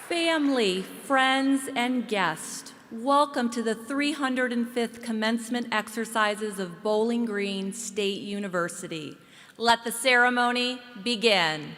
Family, friends, and guests, welcome to the 305th commencement exercises of Bowling Green State University. Let the ceremony begin.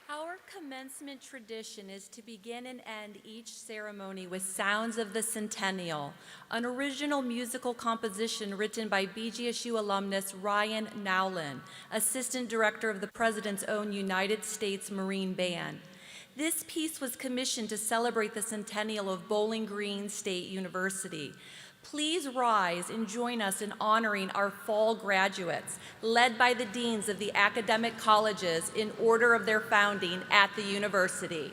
Our commencement tradition is to begin and end each ceremony with Sounds of the Centennial, an original musical composition written by BGSU alumnus Ryan Nowlin, Assistant Director of the President's own United States Marine Band. This piece was commissioned to celebrate the centennial of Bowling Green State University. Please rise and join us in honoring our fall graduates, led by the deans of the academic colleges in order of their founding at the university.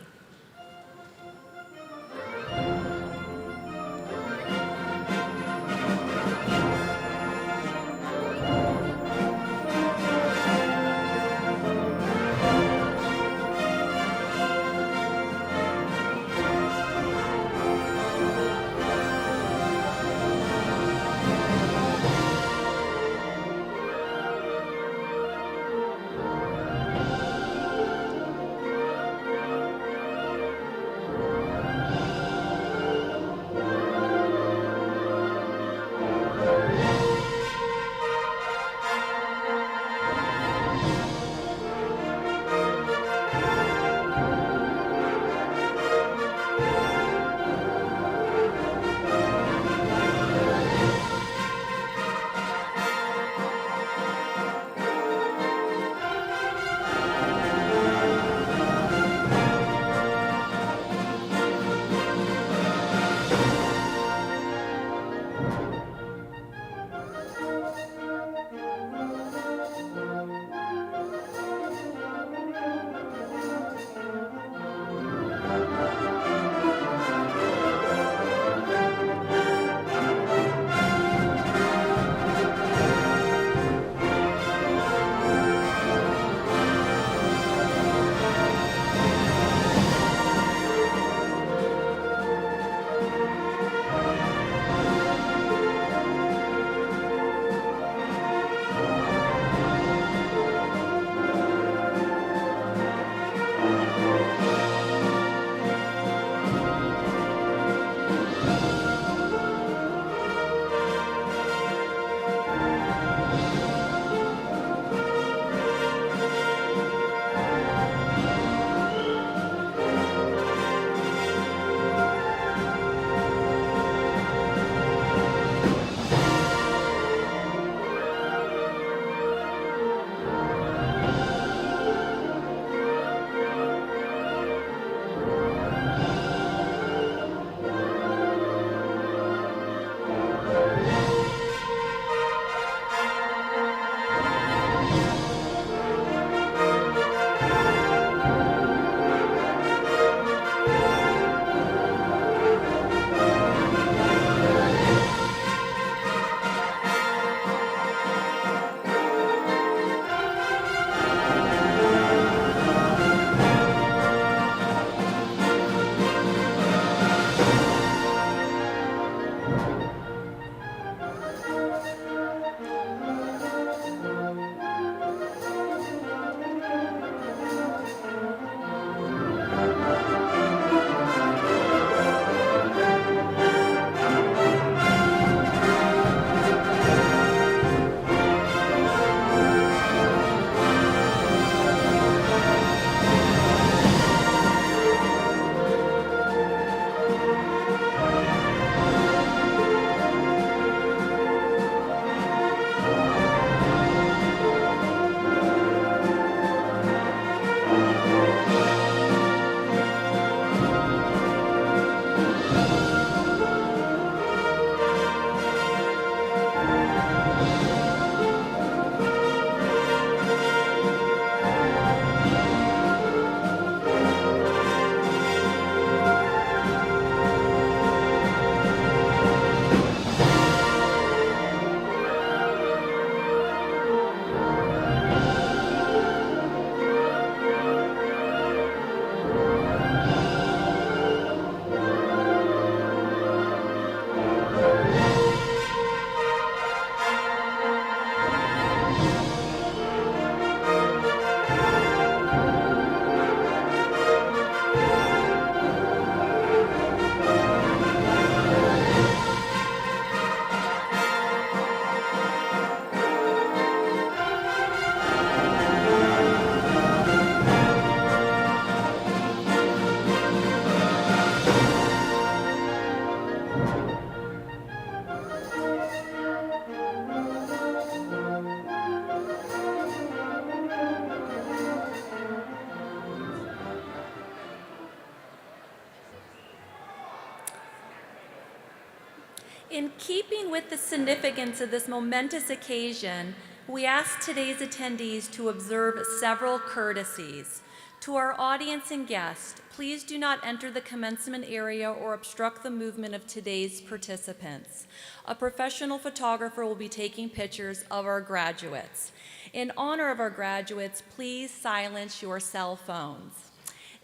In keeping with the significance of this momentous occasion, we ask today's attendees to observe several courtesies. To our audience and guests, please do not enter the commencement area or obstruct the movement of today's participants. A professional photographer will be taking pictures of our graduates. In honor of our graduates, please silence your cell phones.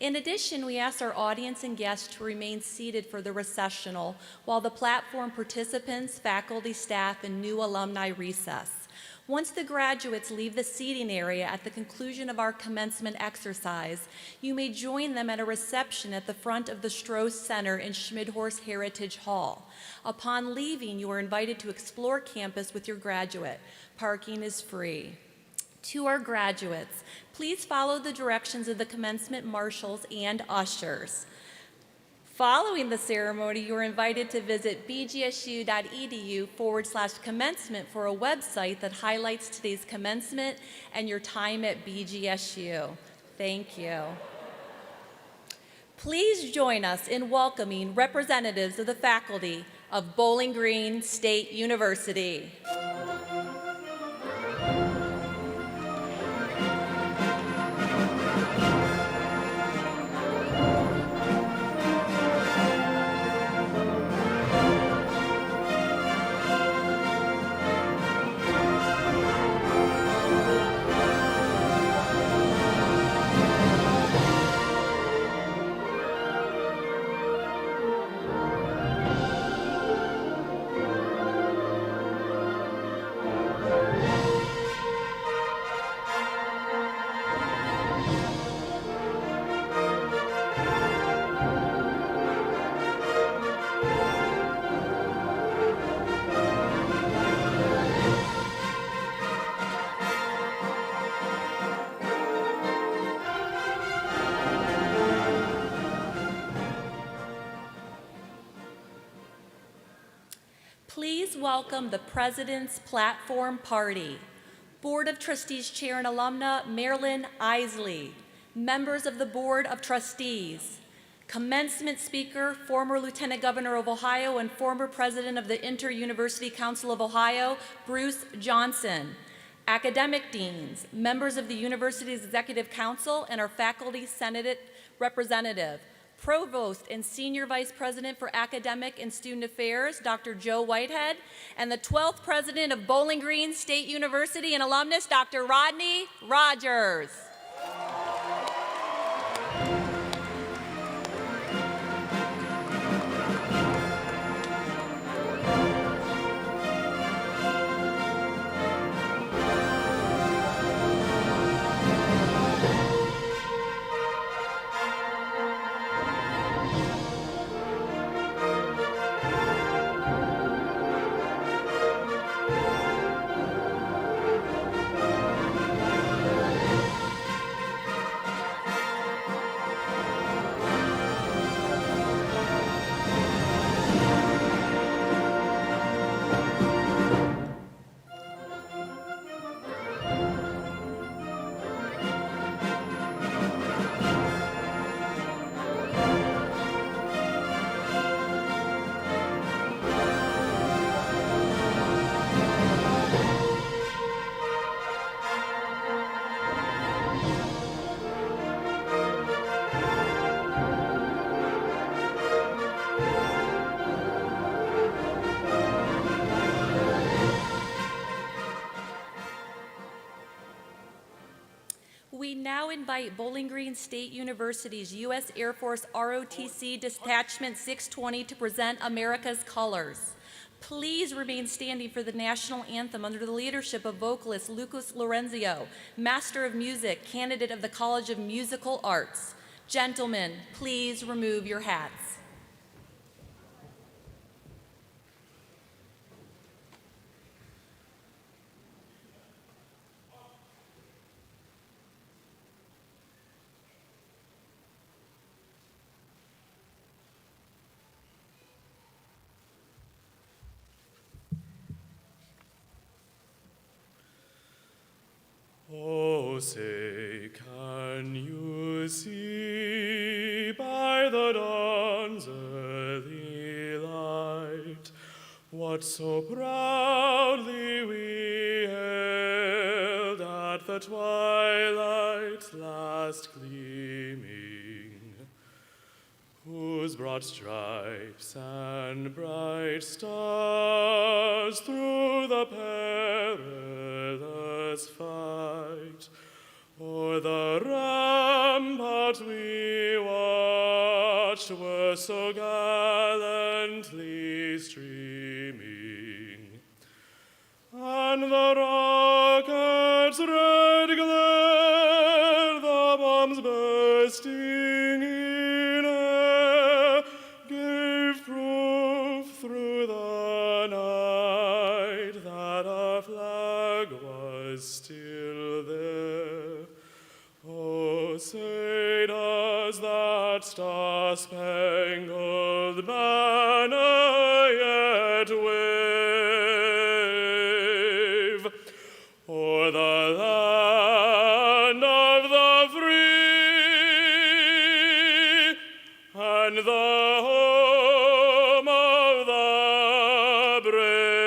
In addition, we ask our audience and guests to remain seated for the recessional while the platform participants, faculty, staff, and new alumni recess. Once the graduates leave the seating area at the conclusion of our commencement exercise, you may join them at a reception at the front of the Stroh Center in Schmidhorst Heritage Hall. Upon leaving, you are invited to explore campus with your graduate. Parking is free. To our graduates, please follow the directions of the commencement marshals and ushers. Following the ceremony, you are invited to visit bgsu.edu/commencement for a website that highlights today's commencement and your time at BGSU. Thank you. Please join us in welcoming representatives of the faculty of Bowling Green State University. Please welcome the President's Platform Party. Board of Trustees Chair and Alumna Marilyn Isley. Members of the Board of Trustees. Commencement Speaker, former Lieutenant Governor of Ohio and former President of the Inter-University Council of Ohio, Bruce Johnson. Academic Deans, members of the University's Executive Council and our Faculty Senate representative. Provost and Senior Vice President for Academic and Student Affairs, Dr. Joe Whitehead, and the 12th President of Bowling Green State University and alumnus, Dr. Rodney Rogers. invite Bowling Green State University's U.S. Air Force ROTC Detachment 620 to present America's Colors. Please remain standing for the national anthem under the leadership of vocalist Lucas Lorenzio, Master of Music, candidate of the College of Musical Arts. Gentlemen, please remove your hats. Oh, say, can you see by the dawn's early light what so proudly we hailed at the twilight's last gleaming, whose broad stripes and bright stars through the perilous fight o'er the rampart we watched were so gallantly streaming, and the rocket's red glare, the bombs bursting in air, gave proof through the night that our flag was still there. Oh, say does that star-spangled banner yet wave o'er the land of the free and the home of the brave?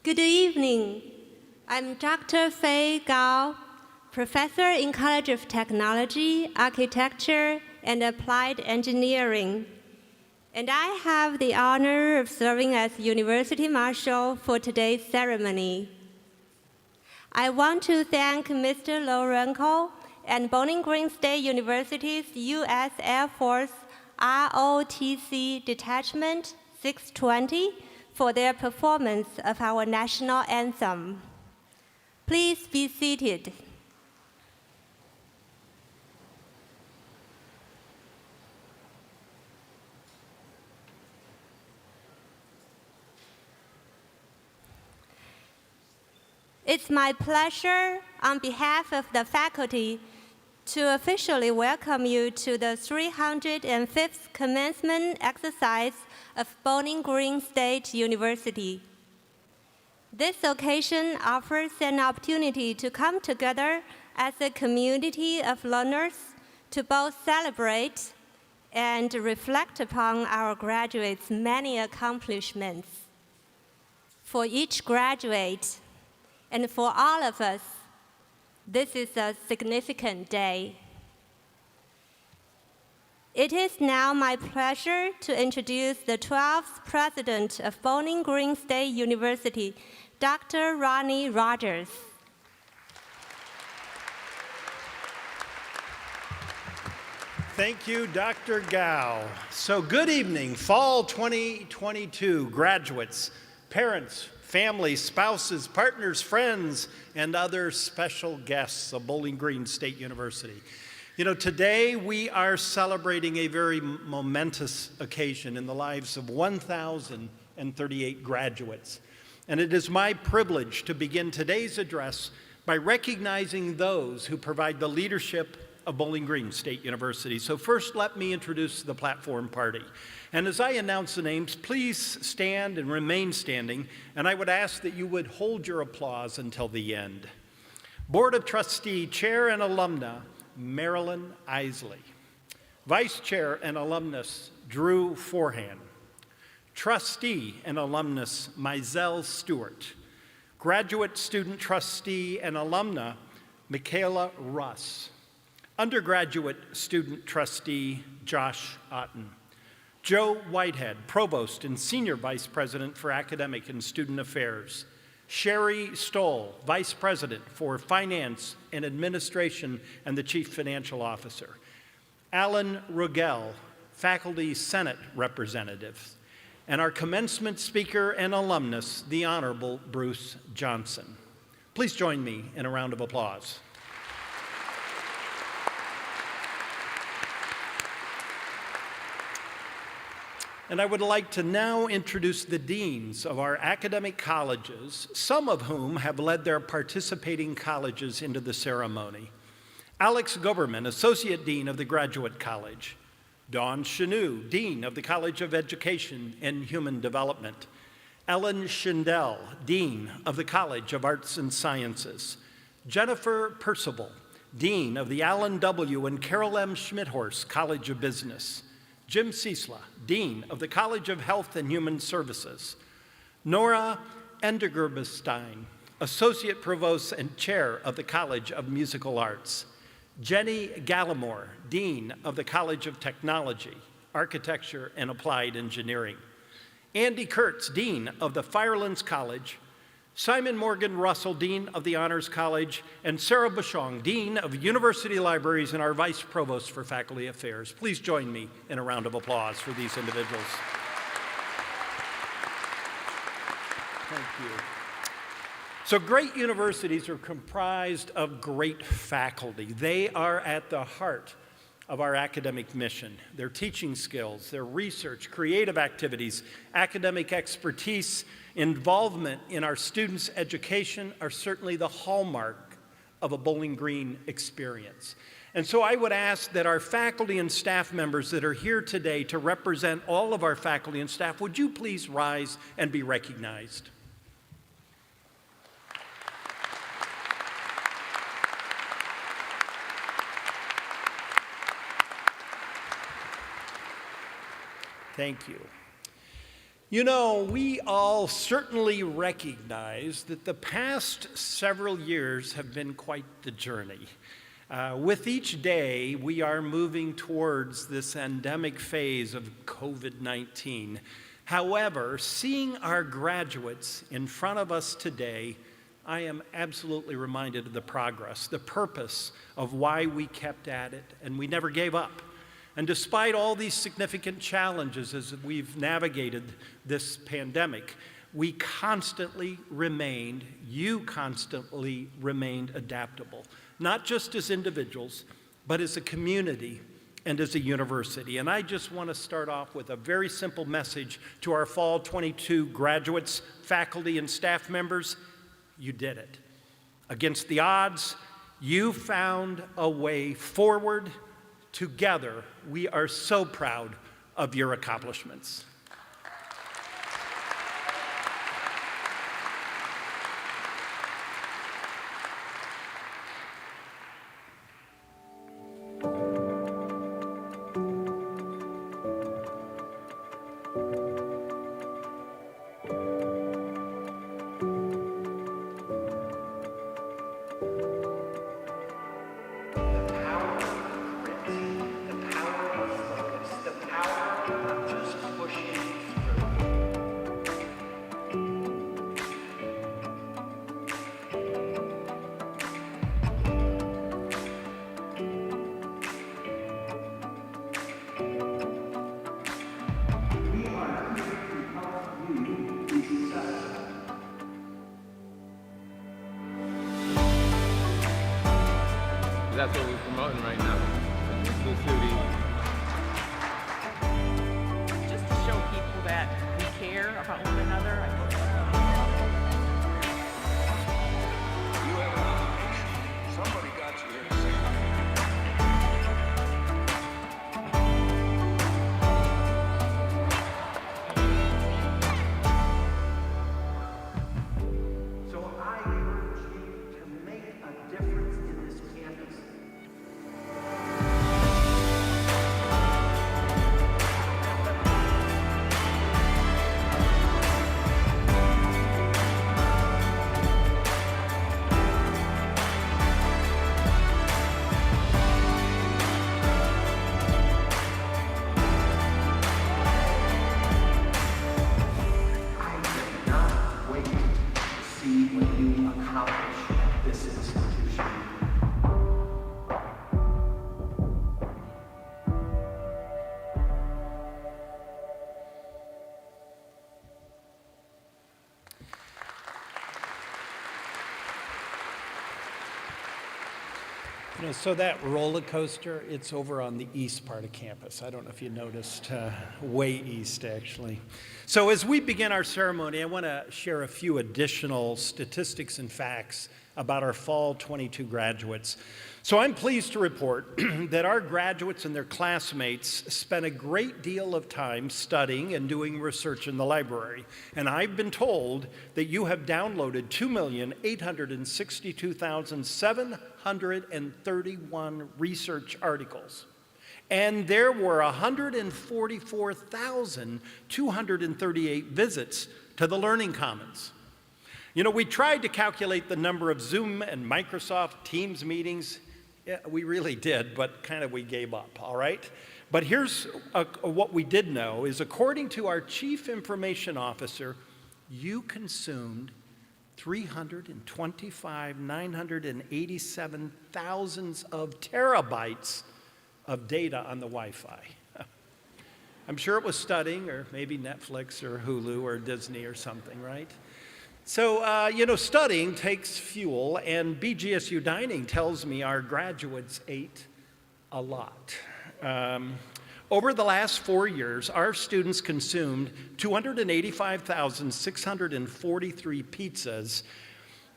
Good evening. I'm Dr. Fei Gao, professor in College of Technology, Architecture, and Applied Engineering. And I have the honor of serving as University Marshal for today's ceremony. I want to thank Mr. Lorenko and Bowling Green State University's U.S. Air Force ROTC Detachment 620 for their performance of our national anthem. Please be seated. It's my pleasure, on behalf of the faculty, to officially welcome you to the 305th commencement exercise of Bowling Green State University. This occasion offers an opportunity to come together as a community of learners to both celebrate and reflect upon our graduates' many accomplishments. For each graduate, and for all of us, this is a significant day. It is now my pleasure to introduce the 12th president of Bowling Green State University, Dr. Ronnie Rogers. Thank you, Dr. Gao. So good evening, Fall 2022 graduates, parents, families, spouses, partners, friends, and other special guests of Bowling Green State University. You know, today we are celebrating a very momentous occasion in the lives of 1,038 graduates. And it is my privilege to begin today's address by recognizing those who provide the leadership of Bowling Green State University. So first, let me introduce the platform party. And as I announce the names, please stand and remain standing, and I would ask that you would hold your applause until the end. Board of Trustee Chair and Alumna, Marilyn Isley. Vice Chair and Alumnus, Drew Forehand. Trustee and Alumnus, Mizelle Stewart. Graduate Student Trustee and Alumna, Michaela Russ. Undergraduate Student Trustee Josh Otten. Joe Whitehead, Provost and Senior Vice President for Academic and Student Affairs. Sherry Stoll, Vice President for Finance and Administration and the Chief Financial Officer. Alan Rugel, Faculty Senate Representative. And our commencement speaker and alumnus, the Honorable Bruce Johnson. Please join me in a round of applause. And I would like to now introduce the deans of our academic colleges, some of whom have led their participating colleges into the ceremony. Alex Goberman, Associate Dean of the Graduate College. Dawn Chanou, Dean of the College of Education and Human Development. Ellen Schindel, Dean of the College of Arts and Sciences. Jennifer Percival, Dean of the Allen W. and Carol M. Schmidhorst College of Business. Jim Ciesla, Dean of the College of Health and Human Services. Nora Endergerbenstein, Associate Provost and Chair of the College of Musical Arts. Jenny Gallimore, Dean of the College of Technology, Architecture and Applied Engineering. Andy Kurtz, Dean of the Firelands College. Simon Morgan Russell, Dean of the Honors College, and Sarah Bouchong, Dean of University Libraries and our Vice Provost for Faculty Affairs. Please join me in a round of applause for these individuals. Thank you. So great universities are comprised of great faculty. They are at the heart of our academic mission. Their teaching skills, their research, creative activities, academic expertise, involvement in our students' education are certainly the hallmark of a Bowling Green experience. And so I would ask that our faculty and staff members that are here today to represent all of our faculty and staff, would you please rise and be recognized? Thank you. You know, we all certainly recognize that the past several years have been quite the journey. With each day, we are moving towards this endemic phase of COVID-19. However, seeing our graduates in front of us today, I am absolutely reminded of the progress, the purpose of why we kept at it, and we never gave up. And despite all these significant challenges as we've navigated this pandemic, you constantly remained adaptable, not just as individuals, but as a community and as a university. And I just want to start off with a very simple message to our Fall 22 graduates, faculty, and staff members. You did it. Against the odds, you found a way forward. Together, we are so proud of your accomplishments. That's what we're promoting right now. Inclusivity. Just to show people that we care about one another. You have an obligation. Somebody got you here to say So I urge you to make a difference in this campus. So that roller coaster, it's over on the east part of campus. I don't know if you noticed, way east, actually. So as we begin our ceremony, I want to share a few additional statistics and facts about our Fall 22 graduates. So I'm pleased to report that our graduates and their classmates spent a great deal of time studying and doing research in the library. And I've been told that you have downloaded 2,862,731 research articles. And there were 144,238 visits to the Learning Commons. You know, we tried to calculate the number of Zoom and Microsoft Teams meetings. Yeah, we really did, but kind of we gave up, all right? But here's what we did know is according to our Chief Information Officer, you consumed 987 of terabytes of data on the Wi-Fi. I'm sure it was studying, or maybe Netflix or Hulu or Disney or something, right? So, studying takes fuel, and BGSU Dining tells me our graduates ate a lot. Over the last 4 years, our students consumed 285,643 pizzas,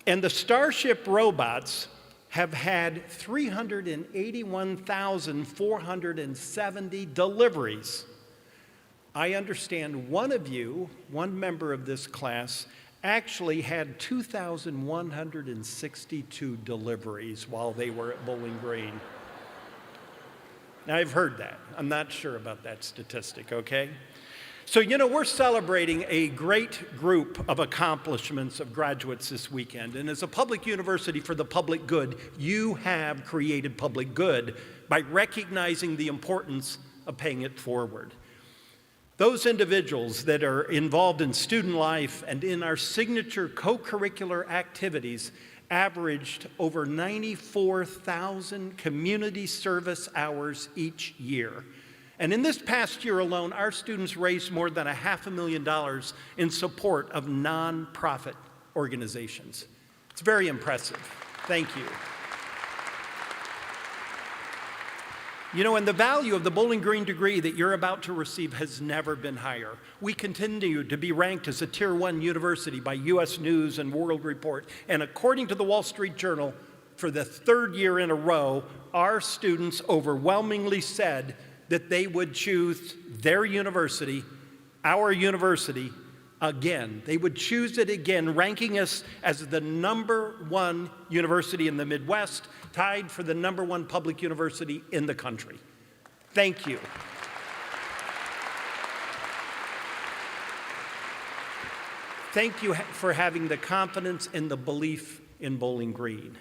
and the Starship robots have had 381,470 deliveries. I understand one member of this class, actually had 2,162 deliveries while they were at Bowling Green. Now, I've heard that. I'm not sure about that statistic, okay? So, we're celebrating a great group of accomplishments of graduates this weekend. And as a public university for the public good, you have created public good by recognizing the importance of paying it forward. Those individuals that are involved in student life and in our signature co-curricular activities averaged over 94,000 community service hours each year. And in this past year alone, our students raised more than $500,000 in support of nonprofit organizations. It's very impressive. Thank you. And the value of the Bowling Green degree that you're about to receive has never been higher. We continue to be ranked as a Tier 1 university by U.S. News and World Report. And according to the Wall Street Journal, for the third year in a row, our students overwhelmingly said that they would choose their university, our university, again. They would choose it again, ranking us as the #1 university in the Midwest, tied for the #1 public university in the country. Thank you. Thank you for having the confidence and the belief in Bowling Green.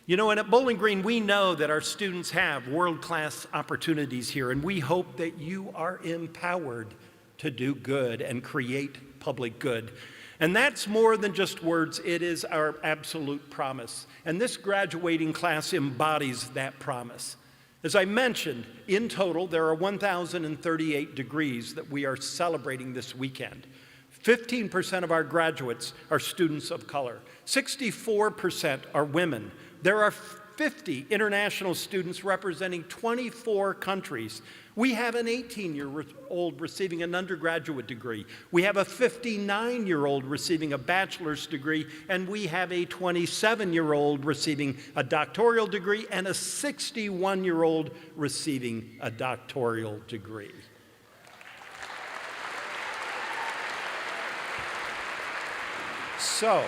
And at Bowling Green, we know that our students have world-class opportunities here, and we hope that you are empowered to do good and create public good. And that's more than just words, it is our absolute promise. And this graduating class embodies that promise. As I mentioned, in total, there are 1,038 degrees that we are celebrating this weekend. 15% of our graduates are students of color. 64% are women. There are 50 international students representing 24 countries. We have an 18-year-old receiving an undergraduate degree. We have a 59-year-old receiving a bachelor's degree, and we have a 27-year-old receiving a doctoral degree and a 61-year-old receiving a doctoral degree. So,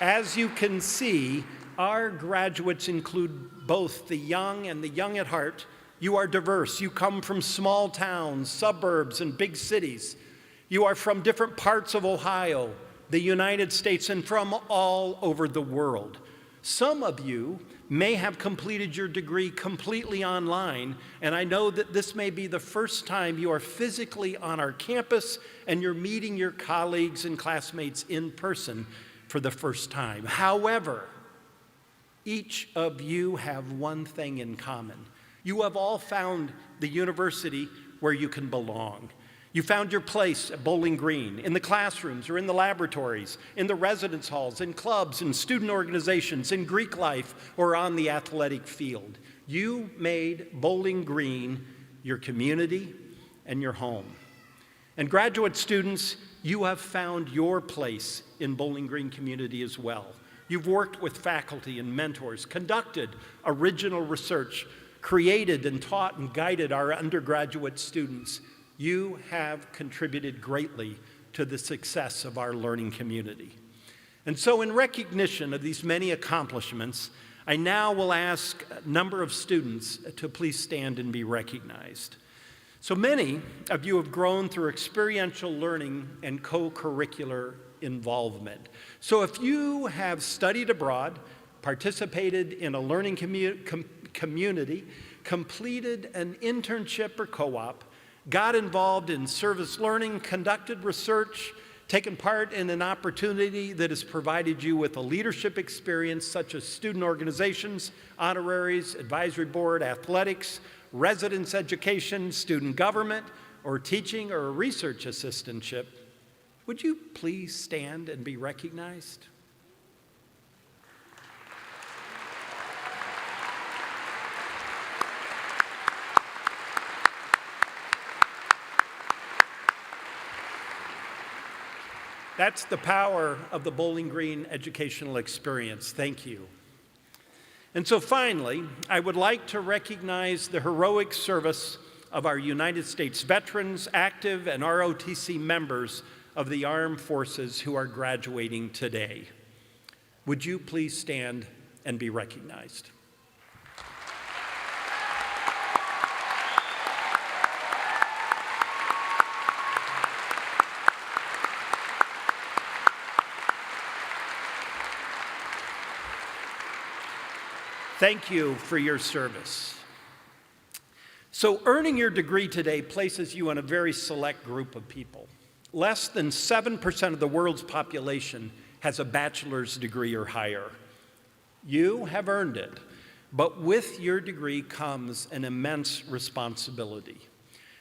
as you can see, our graduates include both the young and the young at heart. You are diverse. You come from small towns, suburbs, and big cities. You are from different parts of Ohio, the United States, and from all over the world. Some of you may have completed your degree completely online, and I know that this may be the first time you are physically on our campus and you're meeting your colleagues and classmates in person for the first time. However, each of you have one thing in common. You have all found the university where you can belong. You found your place at Bowling Green, in the classrooms or in the laboratories, in the residence halls, in clubs, in student organizations, in Greek life, or on the athletic field. You made Bowling Green your community and your home. And graduate students, you have found your place in Bowling Green community as well. You've worked with faculty and mentors, conducted original research, created and taught and guided our undergraduate students. You have contributed greatly to the success of our learning community. And so in recognition of these many accomplishments, I now will ask a number of students to please stand and be recognized. So many of you have grown through experiential learning and co-curricular involvement. So if you have studied abroad, participated in a learning community, completed an internship or co-op, got involved in service learning, conducted research, taken part in an opportunity that has provided you with a leadership experience such as student organizations, honoraries, advisory board, athletics, residence education, student government, or teaching or a research assistantship, would you please stand and be recognized? That's the power of the Bowling Green educational experience. Thank you. And so finally, I would like to recognize the heroic service of our United States veterans, active and ROTC members of the armed forces who are graduating today. Would you please stand and be recognized? Thank you for your service. So earning your degree today places you in a very select group of people. Less than 7% of the world's population has a bachelor's degree or higher. You have earned it, but with your degree comes an immense responsibility.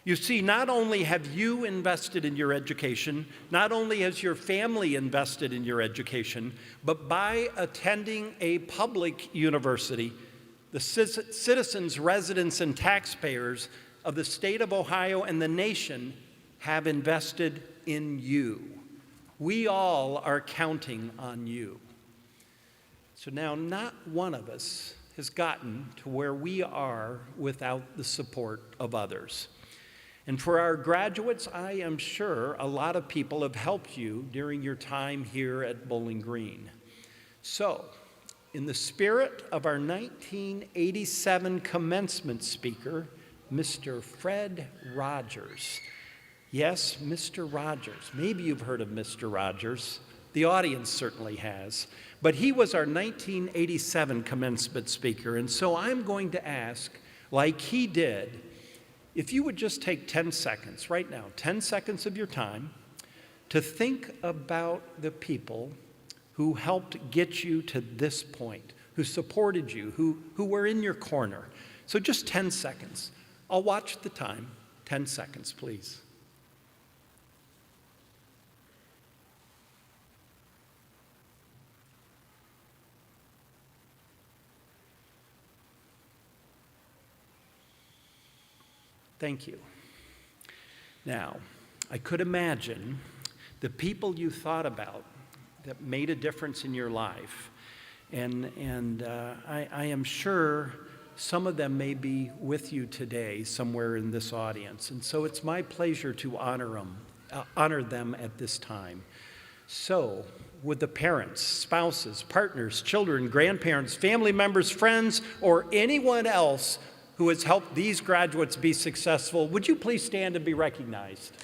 You see, not only have you invested in your education, not only has your family invested in your education, but by attending a public university, the citizens, residents, and taxpayers of the state of Ohio and the nation have invested in you. We all are counting on you. So now, not one of us has gotten to where we are without the support of others. And for our graduates, I am sure a lot of people have helped you during your time here at Bowling Green. So, in the spirit of our 1987 commencement speaker, Mr. Fred Rogers. Yes, Mr. Rogers. Maybe you've heard of Mr. Rogers. The audience certainly has. But he was our 1987 commencement speaker, and so I'm going to ask, like he did, if you would just take 10 seconds right now, 10 seconds of your time, to think about the people who helped get you to this point, who supported you, who were in your corner. So just 10 seconds. I'll watch the time. 10 seconds, please. Thank you. Now, I could imagine the people you thought about that made a difference in your life, and I am sure some of them may be with you today somewhere in this audience, and so it's my pleasure to honor them at this time. So, would the parents, spouses, partners, children, grandparents, family members, friends, or anyone else who has helped these graduates be successful, would you please stand and be recognized?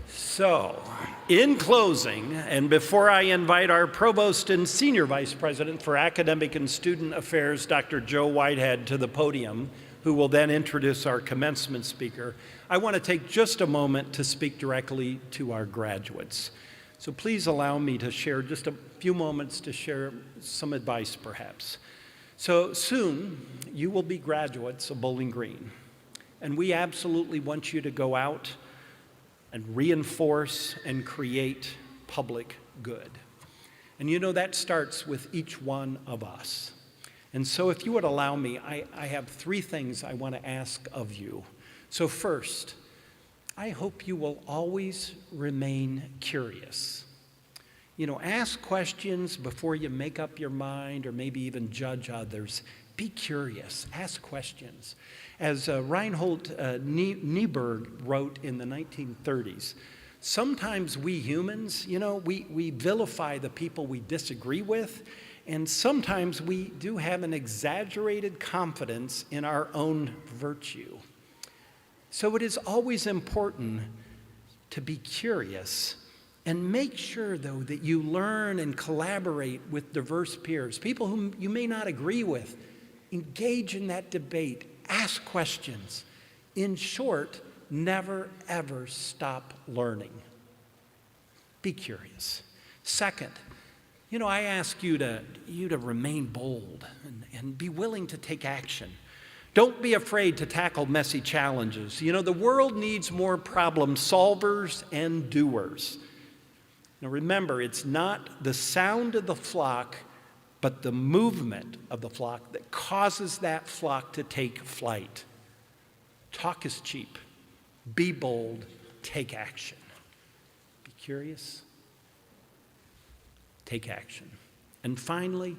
So, in closing, and before I invite our Provost and Senior Vice President for Academic and Student Affairs, Dr. Joe Whitehead, to the podium, who will then introduce our commencement speaker, I want to take just a moment to speak directly to our graduates. So please allow me to share just a few moments to share some advice, perhaps. So soon, you will be graduates of Bowling Green, and we absolutely want you to go out and reinforce and create public good. And you know, that starts with each one of us. And so if you would allow me, I have three things I want to ask of you. So first, I hope you will always remain curious. You know, ask questions before you make up your mind or maybe even judge others. Be curious, ask questions. As Reinhold Niebuhr wrote in the 1930s, sometimes we humans, you know, we vilify the people we disagree with, and sometimes we do have an exaggerated confidence in our own virtue. So it is always important to be curious and make sure, though, that you learn and collaborate with diverse peers, people whom you may not agree with. Engage in that debate, ask questions. In short, never, ever stop learning. Be curious. Second, you know, I ask you to remain bold and be willing to take action. Don't be afraid to tackle messy challenges. You know, the world needs more problem solvers and doers. Now remember, it's not the sound of the flock, but the movement of the flock that causes that flock to take flight. Talk is cheap. Be bold. Take action. Be curious. Take action. And finally,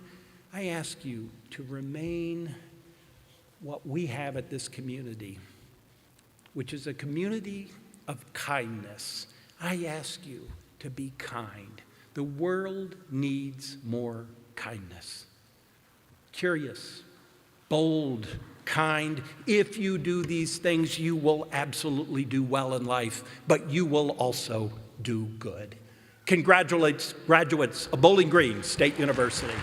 I ask you to remain what we have at this community, which is a community of kindness. I ask you to be kind. The world needs more kindness. Curious, bold, kind. If you do these things, you will absolutely do well in life, but you will also do good. Congratulations, graduates of Bowling Green State University.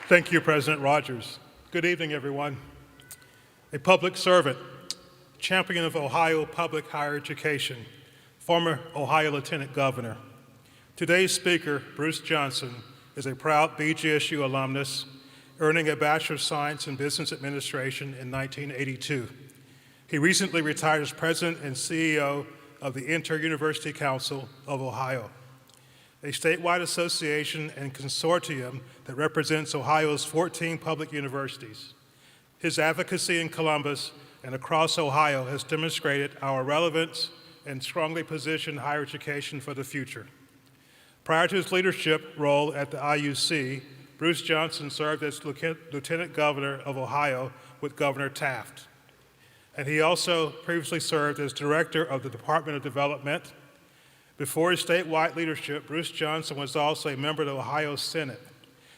Thank you, President Rogers. Good evening, everyone. A public servant, champion of Ohio public higher education, former Ohio Lieutenant Governor. Today's speaker, Bruce Johnson, is a proud BGSU alumnus, earning a Bachelor of Science in Business Administration in 1982. He recently retired as President and CEO of the Inter-University Council of Ohio, a statewide association and consortium that represents Ohio's 14 public universities. His advocacy in Columbus and across Ohio has demonstrated our relevance and strongly positioned higher education for the future. Prior to his leadership role at the IUC, Bruce Johnson served as Lieutenant Governor of Ohio with Governor Taft. And he also previously served as Director of the Department of Development. Before his statewide leadership, Bruce Johnson was also a member of the Ohio Senate,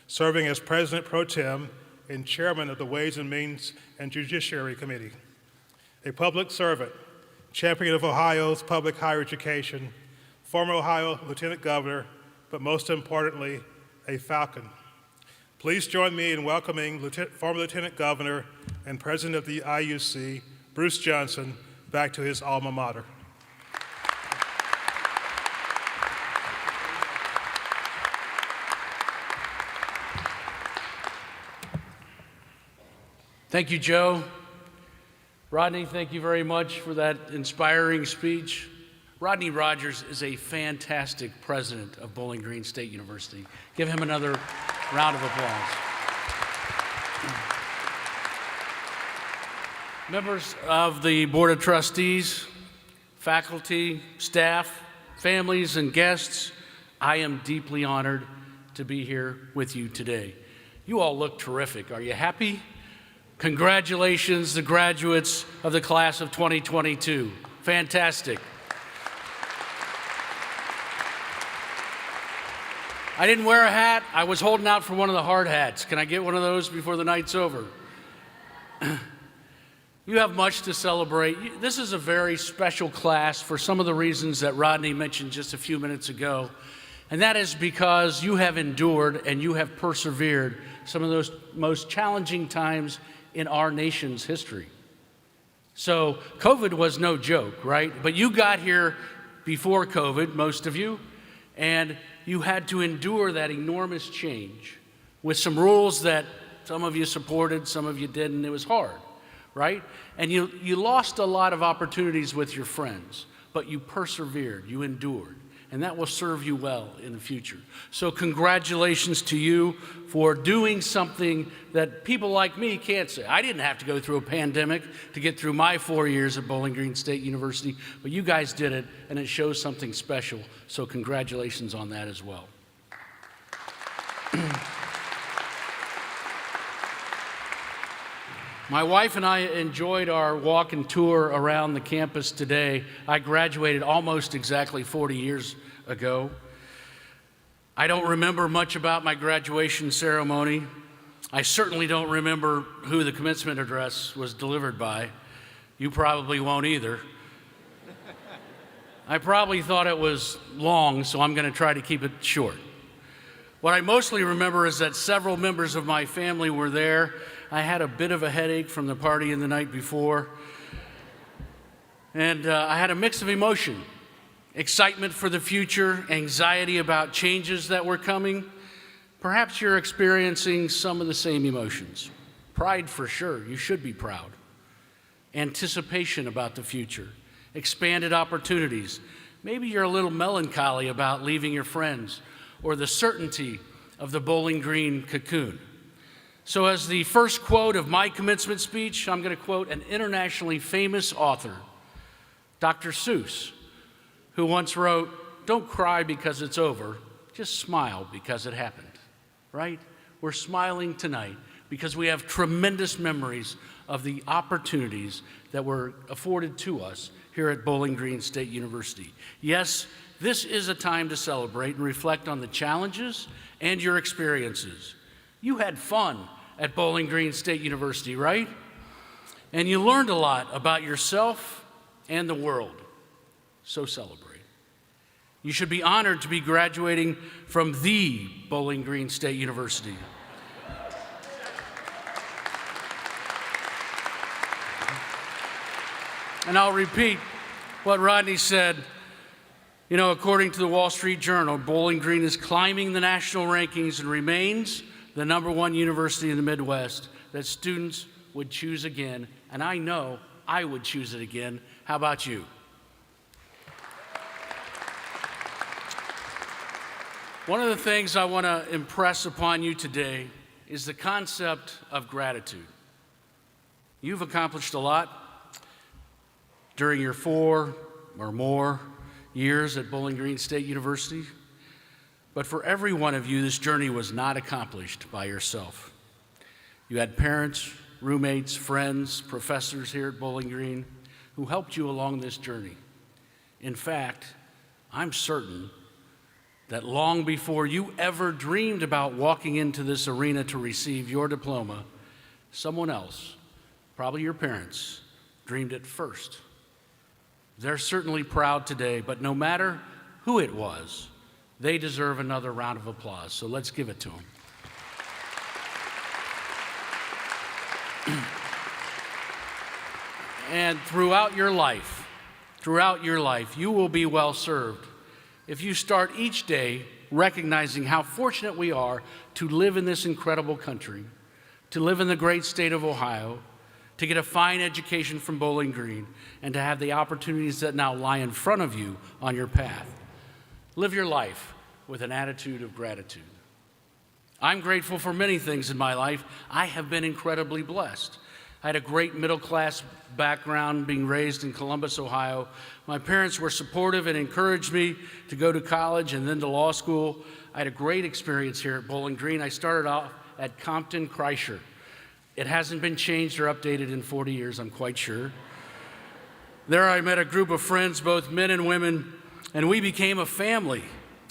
serving as President Pro Tem and Chairman of the Ways and Means and Judiciary Committee. A public servant, champion of Ohio's public higher education, former Ohio Lieutenant Governor, but most importantly, a Falcon. Please join me in welcoming former Lieutenant Governor and President of the IUC, Bruce Johnson, back to his alma mater. Thank you, Joe. Rodney, thank you very much for that inspiring speech. Rodney Rogers is a fantastic president of Bowling Green State University. Give him another round of applause. Members of the Board of Trustees, faculty, staff, families, and guests, I am deeply honored to be here with you today. You all look terrific. Are you happy? Congratulations, the graduates of the class of 2022. Fantastic. I didn't wear a hat. I was holding out for one of the hard hats. Can I get one of those before the night's over? You have much to celebrate. This is a very special class for some of the reasons that Rodney mentioned just a few minutes ago. And that is because you have endured and you have persevered some of those most challenging times in our nation's history. So COVID was no joke, right? But you got here before COVID, most of you, and you had to endure that enormous change with some rules that some of you supported, some of you didn't. It was hard, right? And you lost a lot of opportunities with your friends, but you persevered, you endured, and that will serve you well in the future. So congratulations to you for doing something that people like me can't say. I didn't have to go through a pandemic to get through my 4 years at Bowling Green State University, but you guys did it, and it shows something special. So congratulations on that as well. My wife and I enjoyed our walk and tour around the campus today. I graduated almost exactly 40 years ago. I don't remember much about my graduation ceremony. I certainly don't remember who the commencement address was delivered by. You probably won't either. I probably thought it was long, so I'm going to try to keep it short. What I mostly remember is that several members of my family were there. I had a bit of a headache from the party in the night before. And I had a mix of emotion, excitement for the future, anxiety about changes that were coming. Perhaps you're experiencing some of the same emotions. Pride for sure, you should be proud. Anticipation about the future, expanded opportunities. Maybe you're a little melancholy about leaving your friends or the certainty of the Bowling Green cocoon. So as the first quote of my commencement speech, I'm going to quote an internationally famous author, Dr. Seuss, who once wrote, "Don't cry because it's over, just smile because it happened," right? We're smiling tonight because we have tremendous memories of the opportunities that were afforded to us here at Bowling Green State University. Yes, this is a time to celebrate and reflect on the challenges and your experiences. You had fun at Bowling Green State University, right? And you learned a lot about yourself and the world. So celebrate. You should be honored to be graduating from the Bowling Green State University. And I'll repeat what Rodney said. You know, according to the Wall Street Journal, Bowling Green is climbing the national rankings and remains the #1 university in the Midwest that students would choose again. And I know I would choose it again. How about you? One of the things I want to impress upon you today is the concept of gratitude. You've accomplished a lot during your 4 or more years at Bowling Green State University. But for every one of you, this journey was not accomplished by yourself. You had parents, roommates, friends, professors here at Bowling Green who helped you along this journey. In fact, I'm certain that long before you ever dreamed about walking into this arena to receive your diploma, someone else, probably your parents, dreamed it first. They're certainly proud today, but no matter who it was, they deserve another round of applause, so let's give it to them. And throughout your life, you will be well served if you start each day recognizing how fortunate we are to live in this incredible country, to live in the great state of Ohio, to get a fine education from Bowling Green, and to have the opportunities that now lie in front of you on your path. Live your life with an attitude of gratitude. I'm grateful for many things in my life. I have been incredibly blessed. I had a great middle-class background being raised in Columbus, Ohio. My parents were supportive and encouraged me to go to college and then to law school. I had a great experience here at Bowling Green. I started off at Compton Kreischer. It hasn't been changed or updated in 40 years, I'm quite sure. There I met a group of friends, both men and women, and we became a family.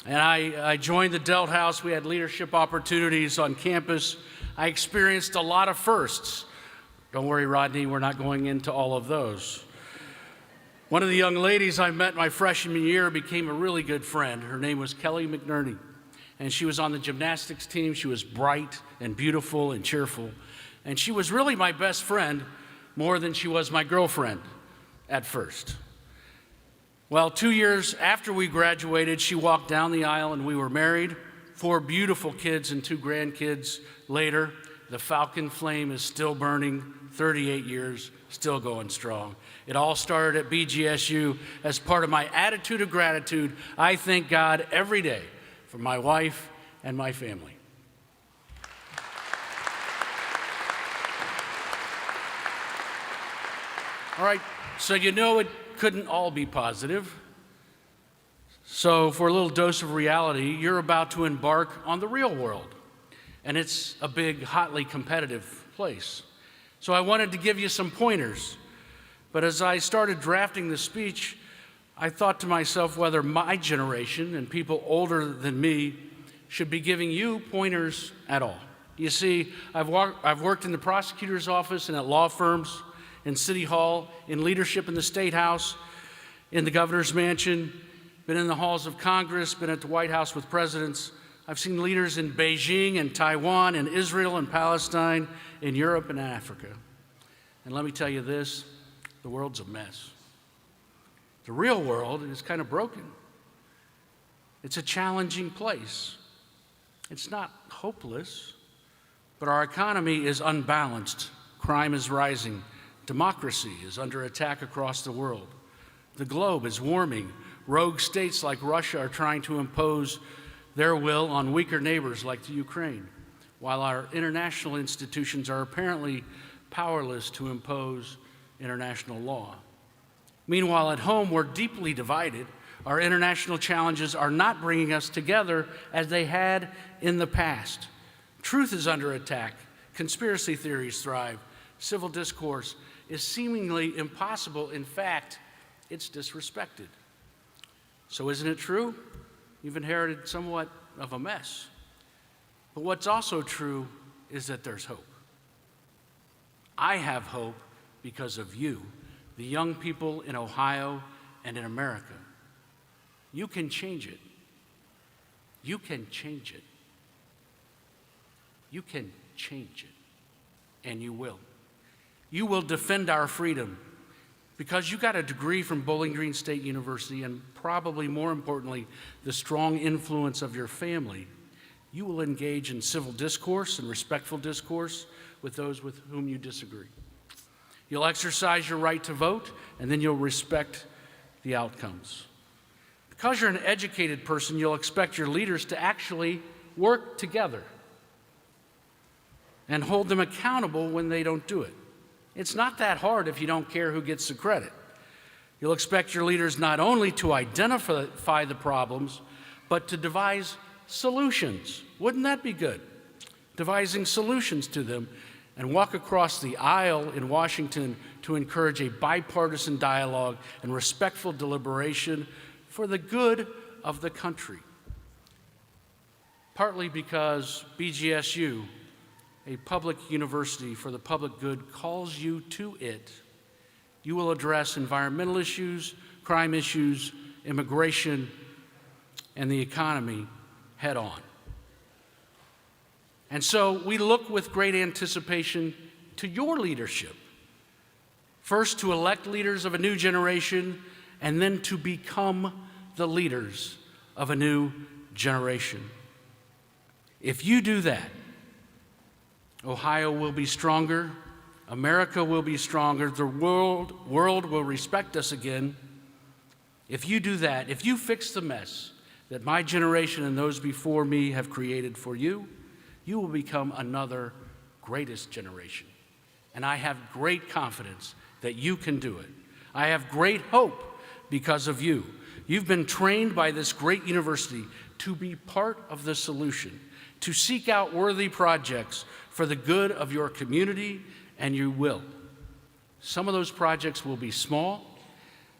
And I joined the Delt House. We had leadership opportunities on campus. I experienced a lot of firsts. Don't worry, Rodney, we're not going into all of those. One of the young ladies I met my freshman year became a really good friend. Her name was Kelly McNerney, and she was on the gymnastics team. She was bright and beautiful and cheerful, and she was really my best friend more than she was my girlfriend at first. Well, 2 years after we graduated, she walked down the aisle and we were married. 4 beautiful kids and 2 grandkids later, the Falcon flame is still burning, 38 years, still going strong. It all started at BGSU. As part of my attitude of gratitude, I thank God every day for my wife and my family. All right, so you know it couldn't all be positive. So for a little dose of reality, you're about to embark on the real world. And it's a big, hotly competitive place. So I wanted to give you some pointers. But as I started drafting the speech, I thought to myself whether my generation and people older than me should be giving you pointers at all. You see, I've worked in the prosecutor's office and at law firms, in City Hall, in leadership in the State House, in the governor's mansion, been in the halls of Congress, been at the White House with presidents. I've seen leaders in Beijing and Taiwan and Israel and Palestine, in Europe and Africa. And let me tell you this, the world's a mess. The real world is kind of broken. It's a challenging place. It's not hopeless, but our economy is unbalanced. Crime is rising. Democracy is under attack across the world. The globe is warming. Rogue states like Russia are trying to impose their will on weaker neighbors like the Ukraine, while our international institutions are apparently powerless to impose international law. Meanwhile, at home, we're deeply divided. Our international challenges are not bringing us together as they had in the past. Truth is under attack. Conspiracy theories thrive. Civil discourse is seemingly impossible. In fact, it's disrespected. So isn't it true? You've inherited somewhat of a mess. But what's also true is that there's hope. I have hope because of you, the young people in Ohio and in America. You can change it. You can change it. You can change it. And you will. You will defend our freedom because you got a degree from Bowling Green State University, and probably more importantly, the strong influence of your family. You will engage in civil discourse and respectful discourse with those with whom you disagree. You'll exercise your right to vote, and then you'll respect the outcomes. Because you're an educated person, you'll expect your leaders to actually work together and hold them accountable when they don't do it. It's not that hard if you don't care who gets the credit. You'll expect your leaders not only to identify the problems, but to devise solutions. Wouldn't that be good? Devising solutions to them and walk across the aisle in Washington to encourage a bipartisan dialogue and respectful deliberation for the good of the country. Partly because BGSU, a public university for the public good, calls you to it, you will address environmental issues, crime issues, immigration, and the economy head on. And so we look with great anticipation to your leadership. First, to elect leaders of a new generation, and then to become the leaders of a new generation. If you do that, Ohio will be stronger, America will be stronger, the world will respect us again. If you do that, if you fix the mess that my generation and those before me have created for you, you will become another greatest generation. And I have great confidence that you can do it. I have great hope because of you. You've been trained by this great university to be part of the solution, to seek out worthy projects for the good of your community, and you will. Some of those projects will be small.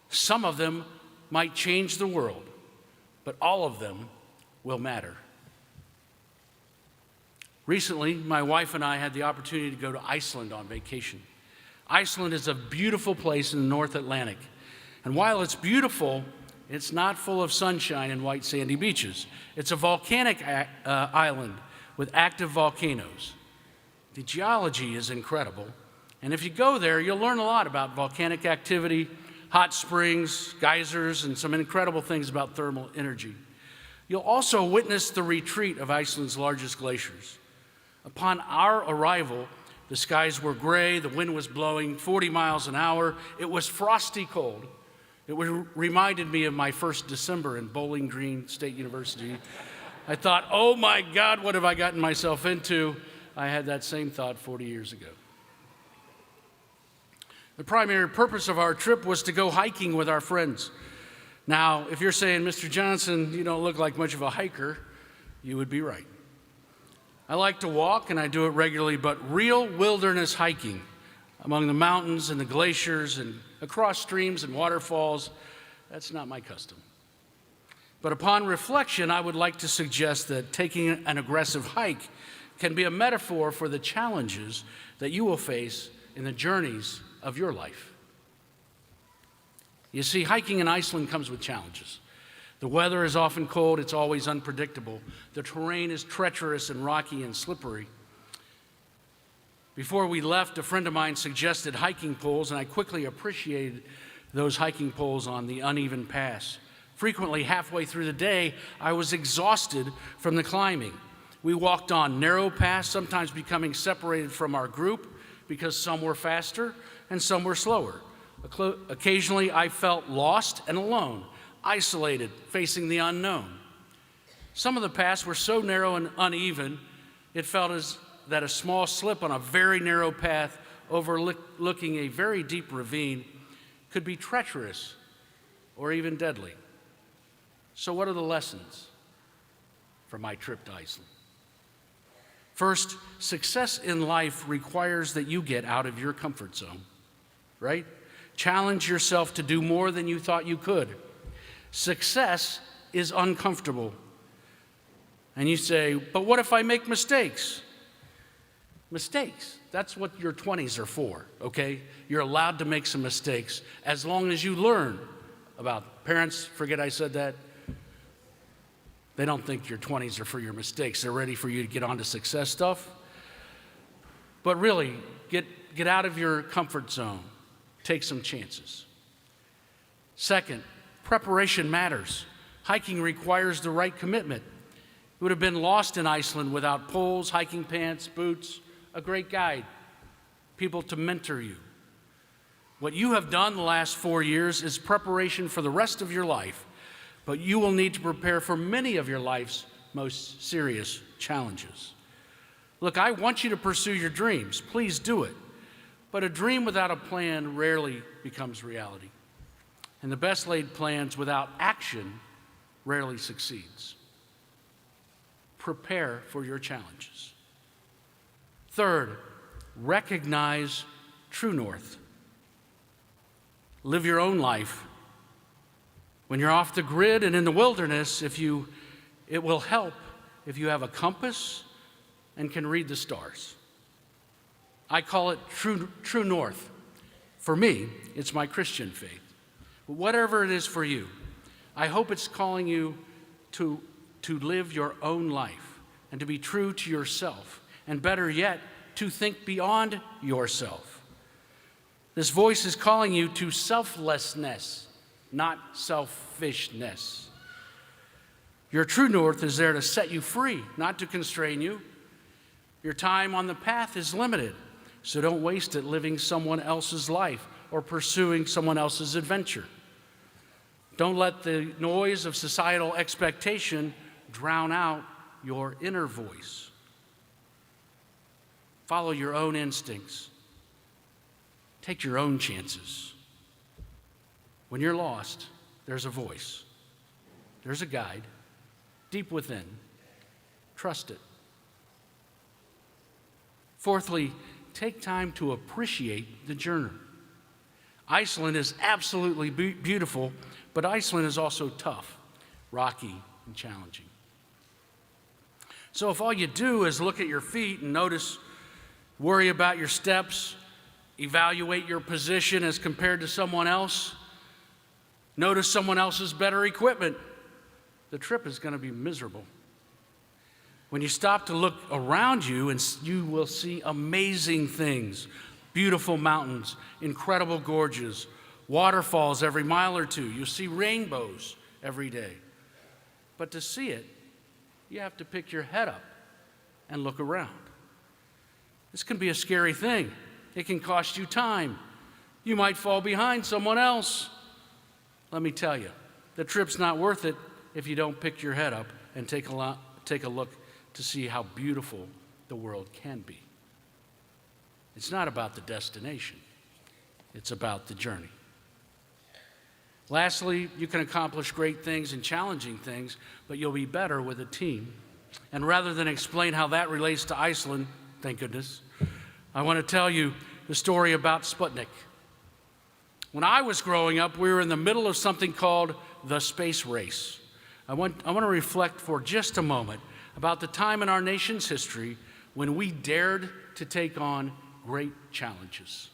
Some of them might change the world, but all of them will matter. Recently, my wife and I had the opportunity to go to Iceland on vacation. Iceland is a beautiful place in the North Atlantic. And while it's beautiful, it's not full of sunshine and white sandy beaches. It's a volcanic island with active volcanoes. The geology is incredible. And if you go there, you'll learn a lot about volcanic activity, hot springs, geysers, and some incredible things about thermal energy. You'll also witness the retreat of Iceland's largest glaciers. Upon our arrival, the skies were gray, the wind was blowing 40 miles an hour, it was frosty cold. It reminded me of my first December in Bowling Green State University. I thought, oh my God, what have I gotten myself into? I had that same thought 40 years ago. The primary purpose of our trip was to go hiking with our friends. Now, if you're saying, Mr. Johnson, you don't look like much of a hiker, you would be right. I like to walk, and I do it regularly, but real wilderness hiking among the mountains and the glaciers and across streams and waterfalls, that's not my custom. But upon reflection, I would like to suggest that taking an aggressive hike can be a metaphor for the challenges that you will face in the journeys of your life. You see, hiking in Iceland comes with challenges. The weather is often cold, it's always unpredictable. The terrain is treacherous and rocky and slippery. Before we left, a friend of mine suggested hiking poles, and I quickly appreciated those hiking poles on the uneven pass. Frequently, halfway through the day, I was exhausted from the climbing. We walked on narrow paths, sometimes becoming separated from our group because some were faster and some were slower. Occasionally, I felt lost and alone, isolated, facing the unknown. Some of the paths were so narrow and uneven, it felt as that a small slip on a very narrow path overlooking a very deep ravine could be treacherous or even deadly. So what are the lessons from my trip to Iceland? First, success in life requires that you get out of your comfort zone, right? Challenge yourself to do more than you thought you could. Success is uncomfortable. And you say, but what if I make mistakes? Mistakes, that's what your 20s are for, okay? You're allowed to make some mistakes as long as you learn about parents. Forget I said that. They don't think your 20s are for your mistakes. They're ready for you to get on to success stuff. But really, get out of your comfort zone. Take some chances. Second, preparation matters. Hiking requires the right commitment. You would have been lost in Iceland without poles, hiking pants, boots, a great guide, people to mentor you. What you have done the last 4 years is preparation for the rest of your life, but you will need to prepare for many of your life's most serious challenges. Look, I want you to pursue your dreams. Please do it. But a dream without a plan rarely becomes reality. And the best laid plans without action rarely succeeds. Prepare for your challenges. Third, recognize true north. Live your own life. When you're off the grid and in the wilderness, it will help if you have a compass and can read the stars. I call it true north. For me, it's my Christian faith. But whatever it is for you, I hope it's calling you to live your own life and to be true to yourself, and better yet, to think beyond yourself. This voice is calling you to selflessness, not selfishness. Your true north is there to set you free, not to constrain you. Your time on the path is limited, so don't waste it living someone else's life or pursuing someone else's adventure. Don't let the noise of societal expectation drown out your inner voice. Follow your own instincts. Take your own chances. When you're lost, there's a voice. There's a guide deep within. Trust it. Fourthly, take time to appreciate the journey. Iceland is absolutely beautiful, but Iceland is also tough, rocky, and challenging. So if all you do is look at your feet and worry about your steps, evaluate your position as compared to someone else, notice someone else's better equipment, the trip is going to be miserable. When you stop to look around you, and you will see amazing things, beautiful mountains, incredible gorges, waterfalls every mile or two. You'll see rainbows every day. But to see it, you have to pick your head up and look around. This can be a scary thing. It can cost you time. You might fall behind someone else. Let me tell you, the trip's not worth it if you don't pick your head up and take a look to see how beautiful the world can be. It's not about the destination. It's about the journey. Lastly, you can accomplish great things and challenging things, but you'll be better with a team. And rather than explain how that relates to Iceland, thank goodness, I want to tell you the story about Sputnik. When I was growing up, we were in the middle of something called the space race. I want to reflect for just a moment about the time in our nation's history when we dared to take on great challenges.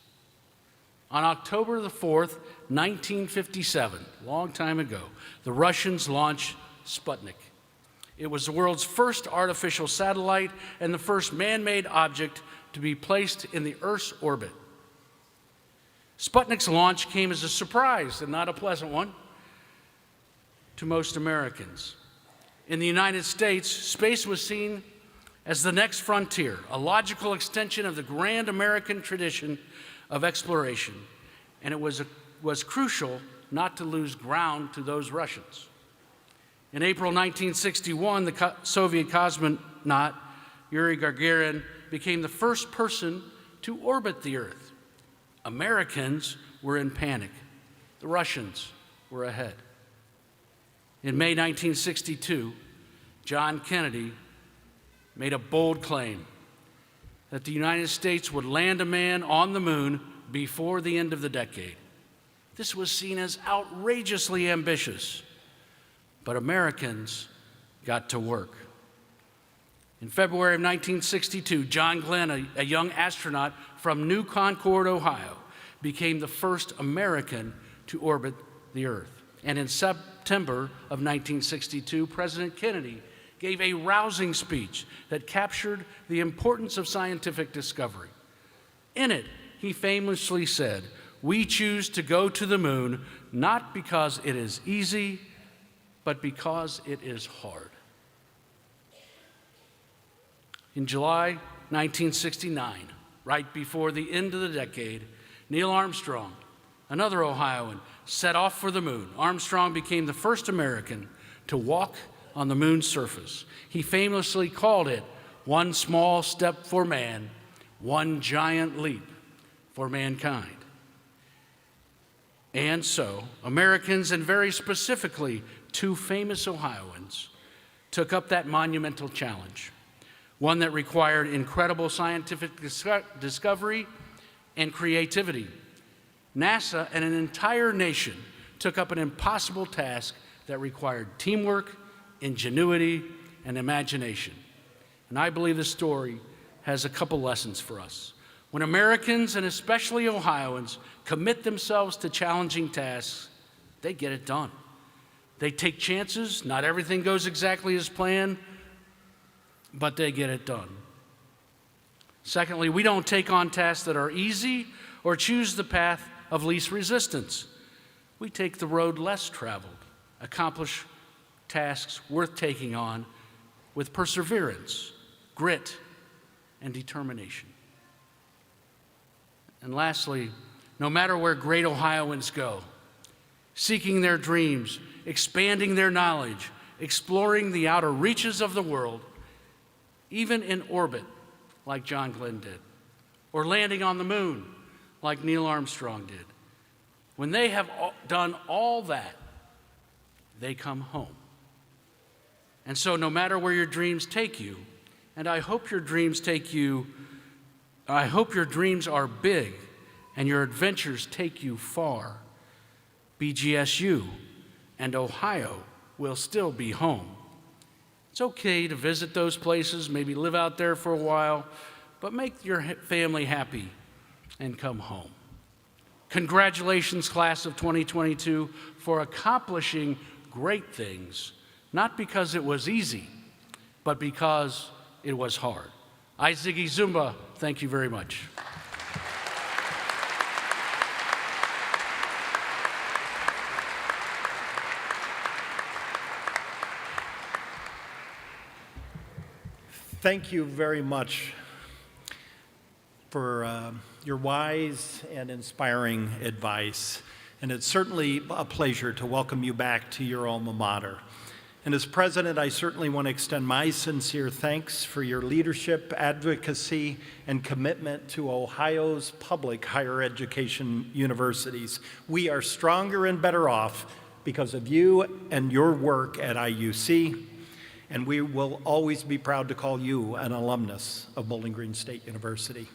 On October the 4th, 1957, a long time ago, the Russians launched Sputnik. It was the world's first artificial satellite and the first man-made object to be placed in the Earth's orbit. Sputnik's launch came as a surprise, and not a pleasant one, to most Americans. In the United States, space was seen as the next frontier, a logical extension of the grand American tradition of exploration, and it was crucial not to lose ground to those Russians. In April 1961, the Soviet cosmonaut Yuri Gagarin became the first person to orbit the Earth. Americans were in panic. The Russians were ahead. In May 1962, John Kennedy made a bold claim that the United States would land a man on the moon before the end of the decade. This was seen as outrageously ambitious, but Americans got to work. In February of 1962, John Glenn, a young astronaut from New Concord, Ohio, became the first American to orbit the Earth. And in September of 1962, President Kennedy gave a rousing speech that captured the importance of scientific discovery. In it, he famously said, "We choose to go to the moon not because it is easy, but because it is hard." In July 1969, right before the end of the decade, Neil Armstrong, another Ohioan, set off for the moon. Armstrong became the first American to walk on the moon's surface. He famously called it one small step for man, one giant leap for mankind. And so, Americans, and very specifically, two famous Ohioans, took up that monumental challenge, one that required incredible scientific discovery and creativity. NASA and an entire nation took up an impossible task that required teamwork, ingenuity, and imagination. And I believe this story has a couple lessons for us. When Americans, and especially Ohioans, commit themselves to challenging tasks, they get it done. They take chances. Not everything goes exactly as planned, but they get it done. Secondly, we don't take on tasks that are easy or choose the path of least resistance. We take the road less traveled, accomplish tasks worth taking on with perseverance, grit, and determination. And lastly, no matter where great Ohioans go, seeking their dreams, expanding their knowledge, exploring the outer reaches of the world, even in orbit, like John Glenn did, or landing on the moon, like Neil Armstrong did. When they have done all that, they come home. And so no matter where your dreams take you, and I hope your dreams are big and your adventures take you far, BGSU and Ohio will still be home. It's okay to visit those places, maybe live out there for a while, but make your family happy and come home. Congratulations, class of 2022, for accomplishing great things, not because it was easy, but because it was hard. I, Ziggy Zumba, thank you very much. Thank you very much for your wise and inspiring advice. And it's certainly a pleasure to welcome you back to your alma mater. And as president, I certainly want to extend my sincere thanks for your leadership, advocacy, and commitment to Ohio's public higher education universities. We are stronger and better off because of you and your work at IUC. And we will always be proud to call you an alumnus of Bowling Green State University.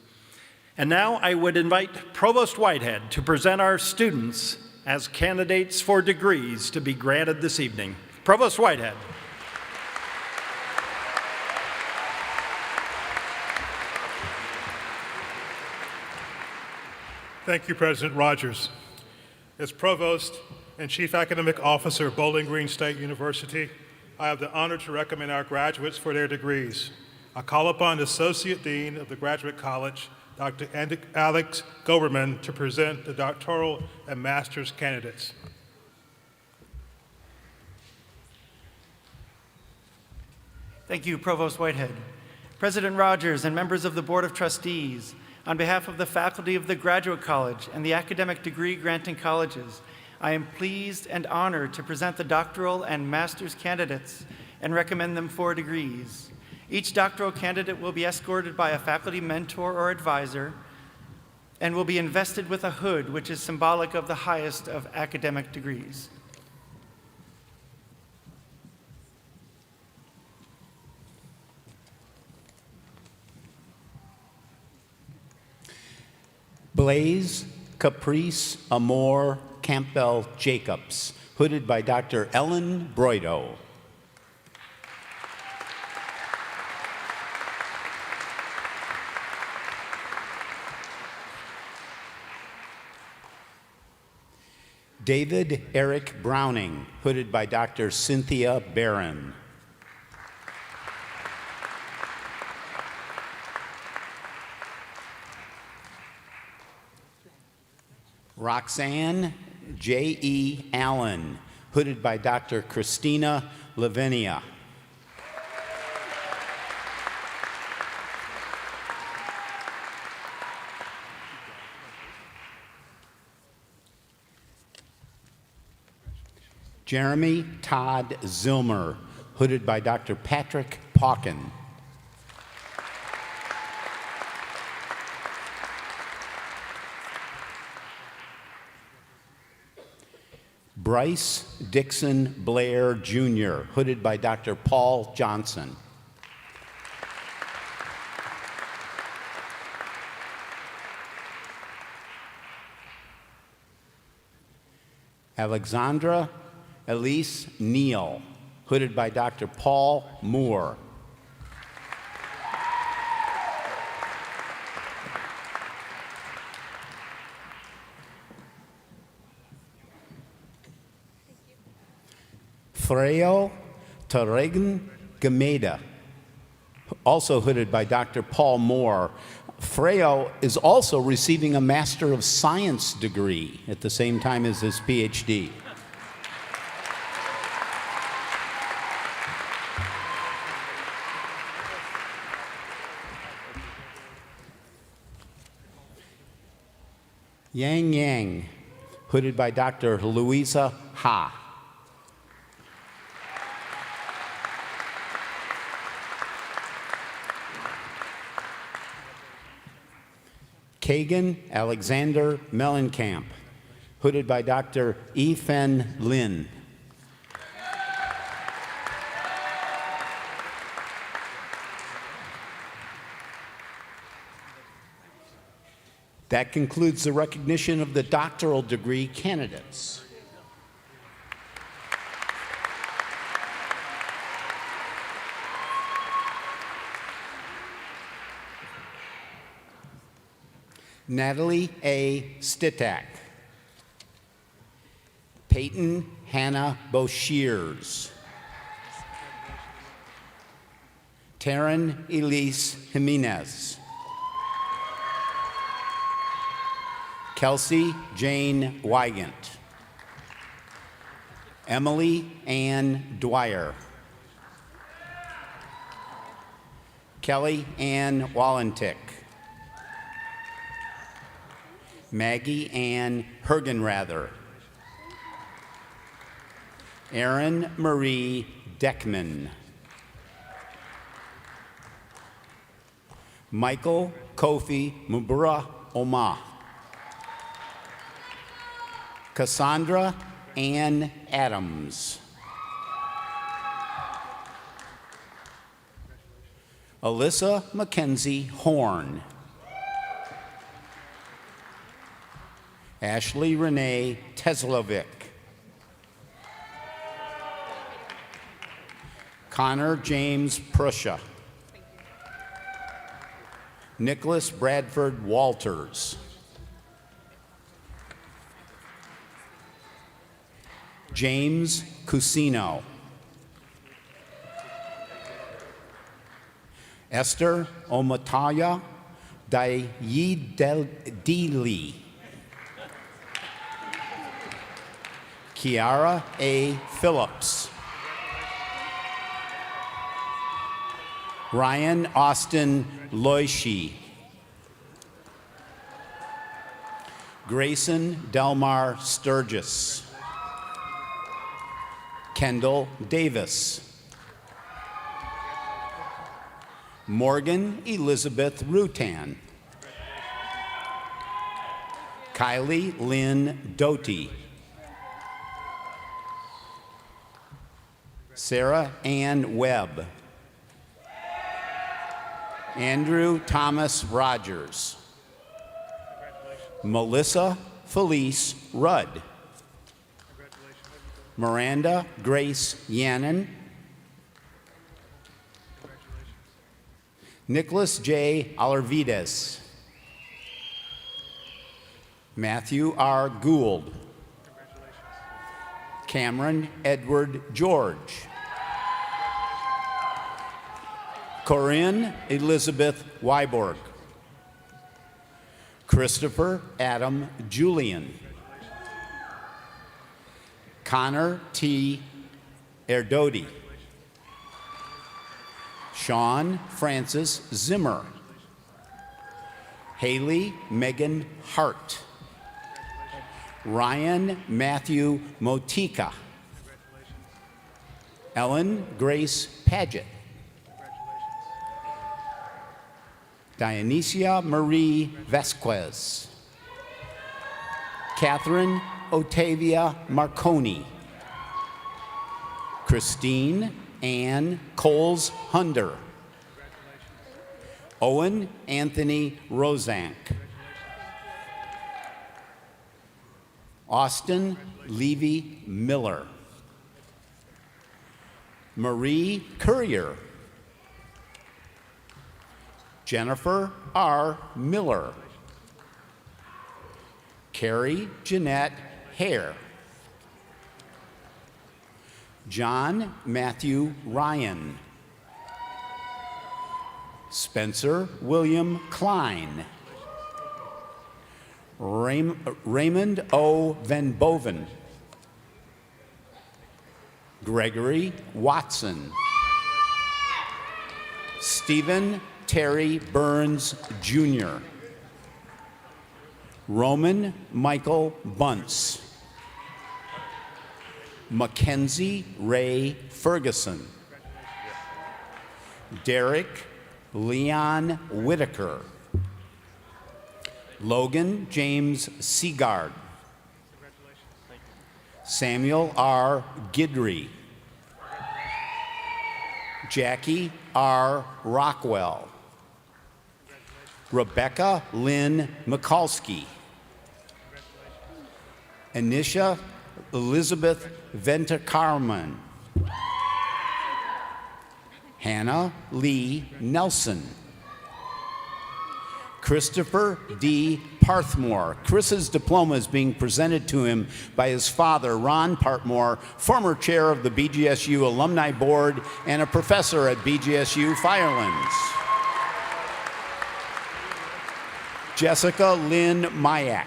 And now I would invite Provost Whitehead to present our students as candidates for degrees to be granted this evening. Provost Whitehead. Thank you, President Rogers. As Provost and Chief Academic Officer of Bowling Green State University, I have the honor to recommend our graduates for their degrees. I call upon the Associate Dean of the Graduate College, Dr. Alex Goberman, to present the doctoral and master's candidates. Thank you, Provost Whitehead. President Rogers and members of the Board of Trustees, on behalf of the faculty of the Graduate College and the academic degree granting colleges, I am pleased and honored to present the doctoral and master's candidates and recommend them for degrees. Each doctoral candidate will be escorted by a faculty mentor or advisor and will be invested with a hood, which is symbolic of the highest of academic degrees. Blaze Caprice Amor Campbell Jacobs, hooded by Dr. Ellen Broido. David Eric Browning, hooded by Dr. Cynthia Barron. Roxanne J.E. Allen, hooded by Dr. Christina Lavinia. Jeremy Todd Zilmer, hooded by Dr. Patrick Pauken. Bryce Dixon Blair, Jr., hooded by Dr. Paul Johnson. Alexandra Elise Neal, hooded by Dr. Paul Moore. Freyo Taregn Gameda, also hooded by Dr. Paul Moore. Freyo is also receiving a Master of Science degree at the same time as his PhD. Yang Yang, hooded by Dr. Louisa Ha. Kagan Alexander Mellencamp, hooded by Dr. Yifen Lin. That concludes the recognition of the doctoral degree candidates. Natalie A. Stitak. Peyton Hannah Boshears. Taryn Elise Jimenez. Kelsey Jane Wygant. Emily Ann Dwyer. Kelly Ann Wallentic. Maggie Ann Hergenrather. Erin Marie Deckman. Michael Kofi Mubura Oma. Cassandra Ann Adams. Alyssa Mackenzie Horn. Ashley Renee Teslovic. Connor James Prussia. Nicholas Bradford Walters. James Cusino. Esther Omataya Dayideli. Kiara A. Phillips. Ryan Austin Loishi. Grayson Delmar Sturgis. Kendall Davis. Morgan Elizabeth Rutan. Kylie Lynn Doty. Sarah Ann Webb. Andrew Thomas Rogers. Melissa Felice Rudd. Miranda Grace Yannon. Nicholas J. Alarvides. Matthew R. Gould. Cameron Edward George. Corinne Elizabeth Wyborg. Christopher Adam Julian. Connor T. Erdodi. Sean Francis Zimmer. Haley Megan Hart. Ryan Matthew Motika. Ellen Grace Paget. Dionysia Marie Vasquez. Catherine Otavia Marconi. Christine Ann Coles-Hunder. Owen Anthony Rosank. Austin Levy Miller. Marie Courier. Jennifer R. Miller. Carrie Jeanette Hare. John Matthew Ryan. Spencer William Klein. Raymond O. Van Boven. Gregory Watson. Stephen Terry Burns Jr. Roman Michael Bunce. Mackenzie Ray Ferguson. Derek Leon Whitaker. Logan James Seagard. Samuel R. Gidry. Jackie R. Rockwell. Rebecca Lynn Mikulski. Anisha Elizabeth Ventakarman. Hannah Lee Nelson. Christopher D. Parthmore. Chris's diploma is being presented to him by his father, Ron Parthmore, former chair of the BGSU Alumni Board and a professor at BGSU Firelands. Jessica Lynn Mayak.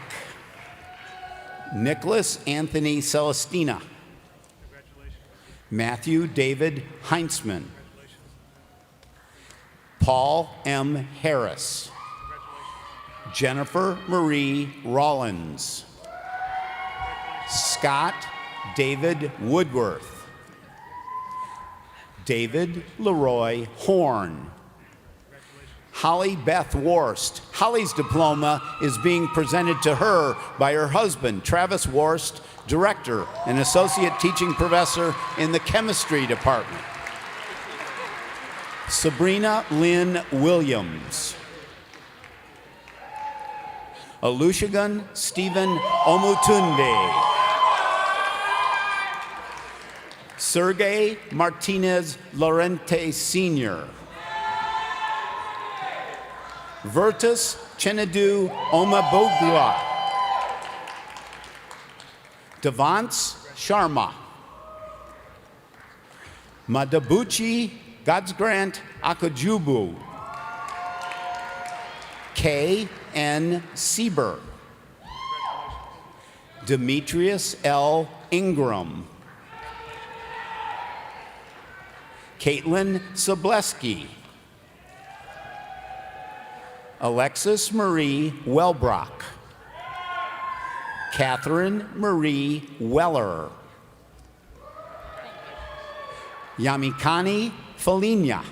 Nicholas Anthony Celestina. Matthew David Heinzman. Paul M. Harris. Jennifer Marie Rollins. Scott David Woodworth. David Leroy Horn. Holly Beth Worst. Holly's diploma is being presented to her by her husband, Travis Worst, director and associate teaching professor in the chemistry department. Sabrina Lynn Williams. Olusegun Stephen Omutunde. Sergey Martinez Lorente Sr. Virtus Chenadu Omabogua. Devance Sharma. Madabuchi Godsgrant Akajubu. K. N. Sieber. Demetrius L. Ingram. Caitlin Sobleski. Alexis Marie Welbrock. Catherine Marie Weller. Yamikani Felina.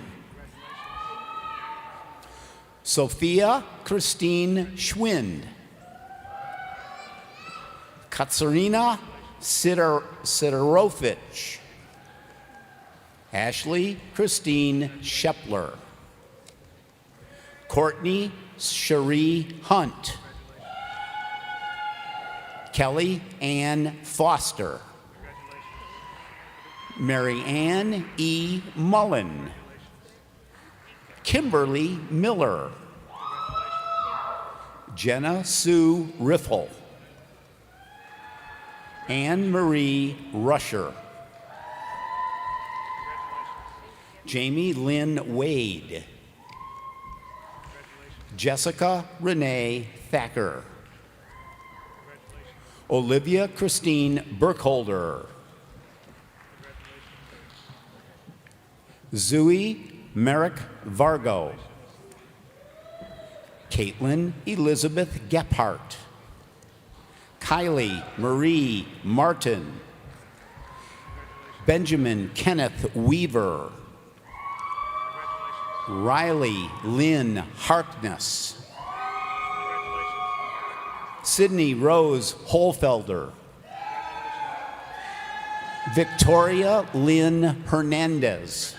Sophia Christine Schwind. Katsarina Sidorovich. Ashley Christine Shepler. Courtney Cherie Hunt. Kelly Ann Foster. Mary Ann E. Mullen. Kimberly Miller. Jenna Sue Riffle. Anne Marie Rusher. Jamie Lynn Wade. Jessica Renee Thacker. Olivia Christine Burkholder. Zooey Merrick Vargo. Caitlin Elizabeth Gephardt. Kylie Marie Martin. Benjamin Kenneth Weaver. Riley Lynn Harkness. Sydney Rose Holfelder. Victoria Lynn Hernandez.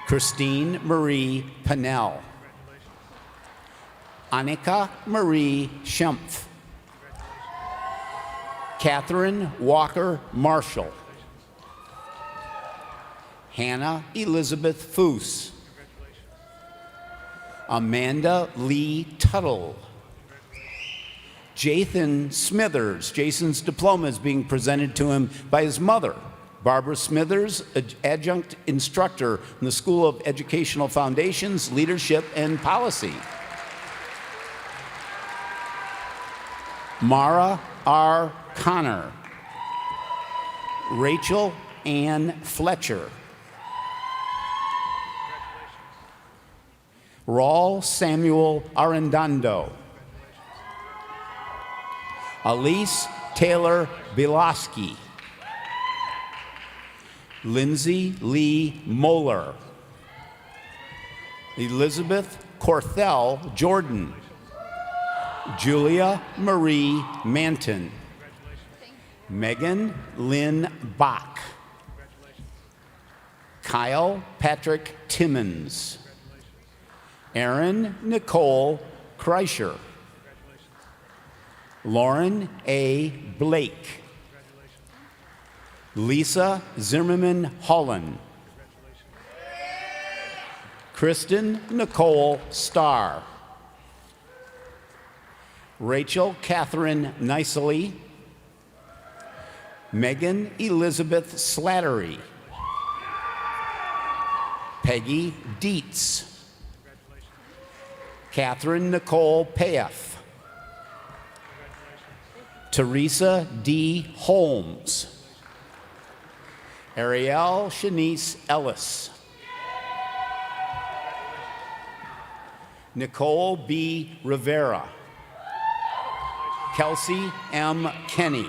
Christine Marie Pennell. Annika Marie Schempf. Catherine Walker Marshall. Hannah Elizabeth Foose. Amanda Lee Tuttle. Jathan Smithers. Jason's diploma is being presented to him by his mother, Barbara Smithers, adjunct instructor in the School of Educational Foundations, Leadership, and Policy. Mara R. Connor. Rachel Ann Fletcher. Raul Samuel Arendando. Elise Taylor Biloski. Lindsay Lee Moeller. Elizabeth Corthell Jordan. Julia Marie Manton. Megan Lynn Bach. Kyle Patrick Timmons. Erin Nicole Kreischer. Lauren A. Blake. Lisa Zimmerman Holland. Kristen Nicole Starr. Rachel Catherine Nicely. Megan Elizabeth Slattery. Peggy Dietz. Catherine Nicole Payeff. Teresa D. Holmes. Ariel Shanice Ellis. Nicole B. Rivera. Kelsey M. Kenny.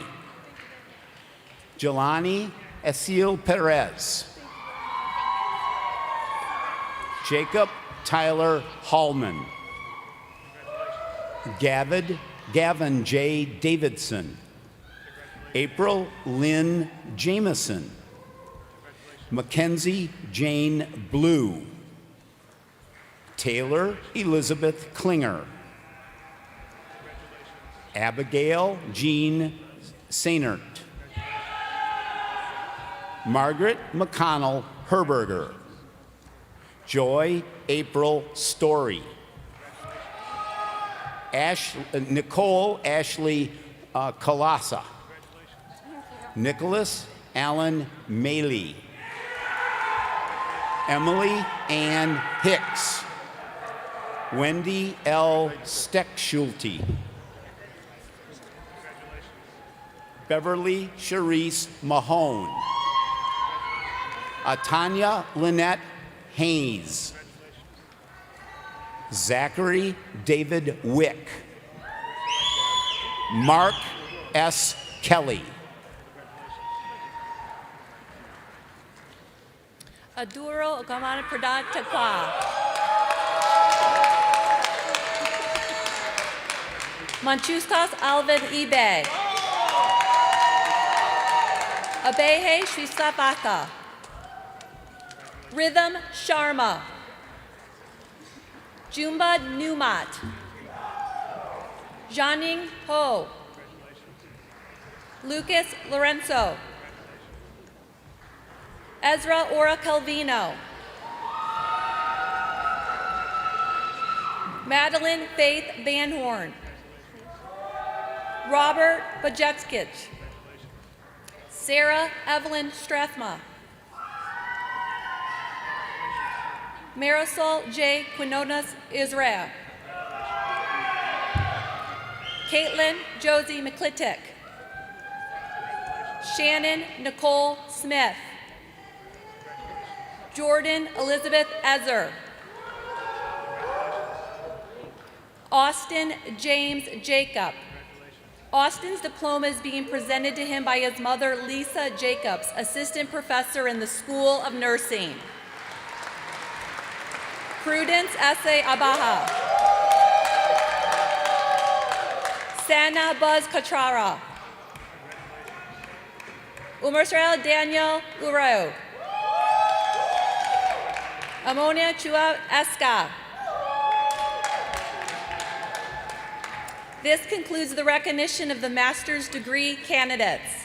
Jelani Esil Perez. Jacob Tyler Hallman. Gavin J. Davidson. April Lynn Jameson. Mackenzie Jane Blue. Taylor Elizabeth Klinger. Abigail Jean Sainert. Margaret McConnell Herberger. Joy April Story. Nicole Ashley Kalasa. Nicholas Allen Maley. Emily Ann Hicks. Wendy L. Steckschulte. Beverly Charisse Mahone. Tanya Lynette Hayes. Zachary David Wick. Mark S. Kelly. Aduro Ogamana Pradat Takwa. Manchuskas Alvin Ibe. Abehe Shrisapaka. Rhythm Sharma. Jumba Numat. Jianing Ho. Lucas Lorenzo. Ezra Ora Calvino. Madeline Faith Van Horn. Robert Bajekskich. Sarah Evelyn Strathma. Marisol J. Quinones Israel. Caitlin Josie McClintock. Shannon Nicole Smith. Jordan Elizabeth Ezer. Austin James Jacob. Austin's diploma is being presented to him by his mother, Lisa Jacobs, assistant professor in the School of Nursing. Prudence S.A. Abaha. Sana Buzz Katrara. Umersrael Daniel Uro. Ammonia Chua Eska. This concludes the recognition of the master's degree candidates.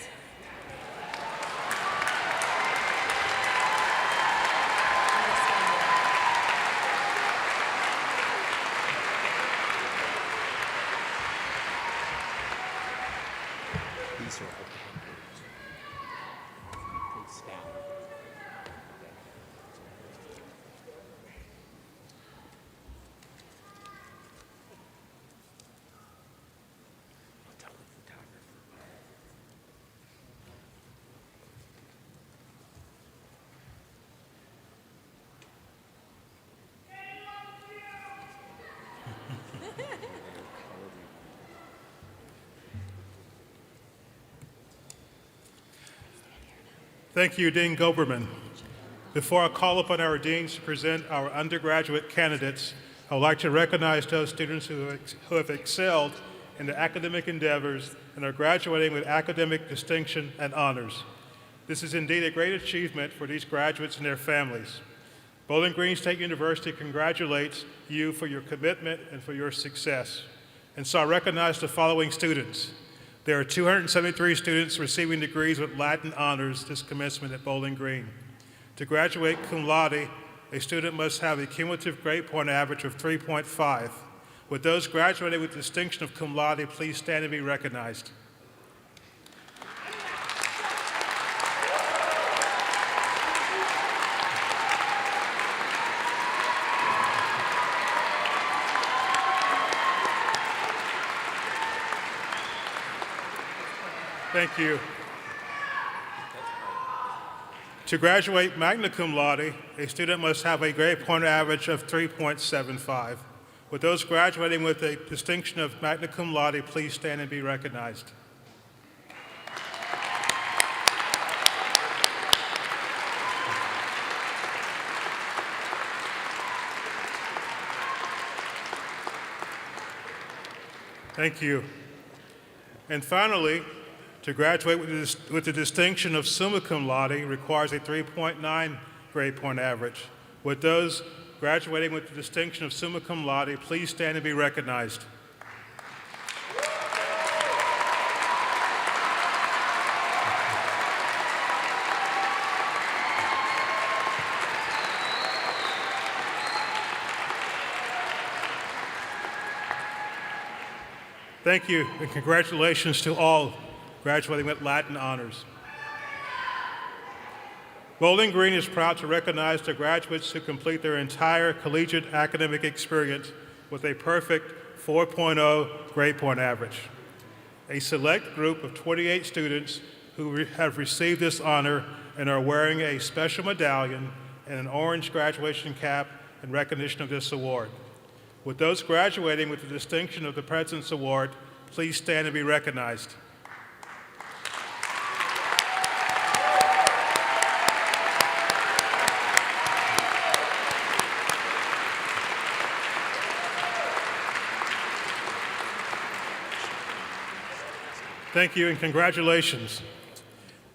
Thank you, Dean Goberman. Before I call upon our deans to present our undergraduate candidates, I would like to recognize those students who have excelled in their academic endeavors and are graduating with academic distinction and honors. This is indeed a great achievement for these graduates and their families. Bowling Green State University congratulates you for your commitment and for your success. And so I recognize the following students. There are 273 students receiving degrees with Latin honors this commencement at Bowling Green. To graduate cum laude, a student must have a cumulative grade point average of 3.5. Would those graduating with distinction of cum laude please stand and be recognized? Thank you. To graduate magna cum laude, a student must have a grade point average of 3.75. Would those graduating with a distinction of magna cum laude please stand and be recognized? Thank you. And finally, to graduate with the distinction of summa cum laude requires a 3.9 grade point average. Would those graduating with the distinction of summa cum laude please stand and be recognized? Thank you, and congratulations to all graduating with Latin honors. Bowling Green is proud to recognize the graduates who complete their entire collegiate academic experience with a perfect 4.0 grade point average. A select group of 28 students who have received this honor and are wearing a special medallion and an orange graduation cap in recognition of this award. Would those graduating with the distinction of the President's Award please stand and be recognized? Thank you and congratulations.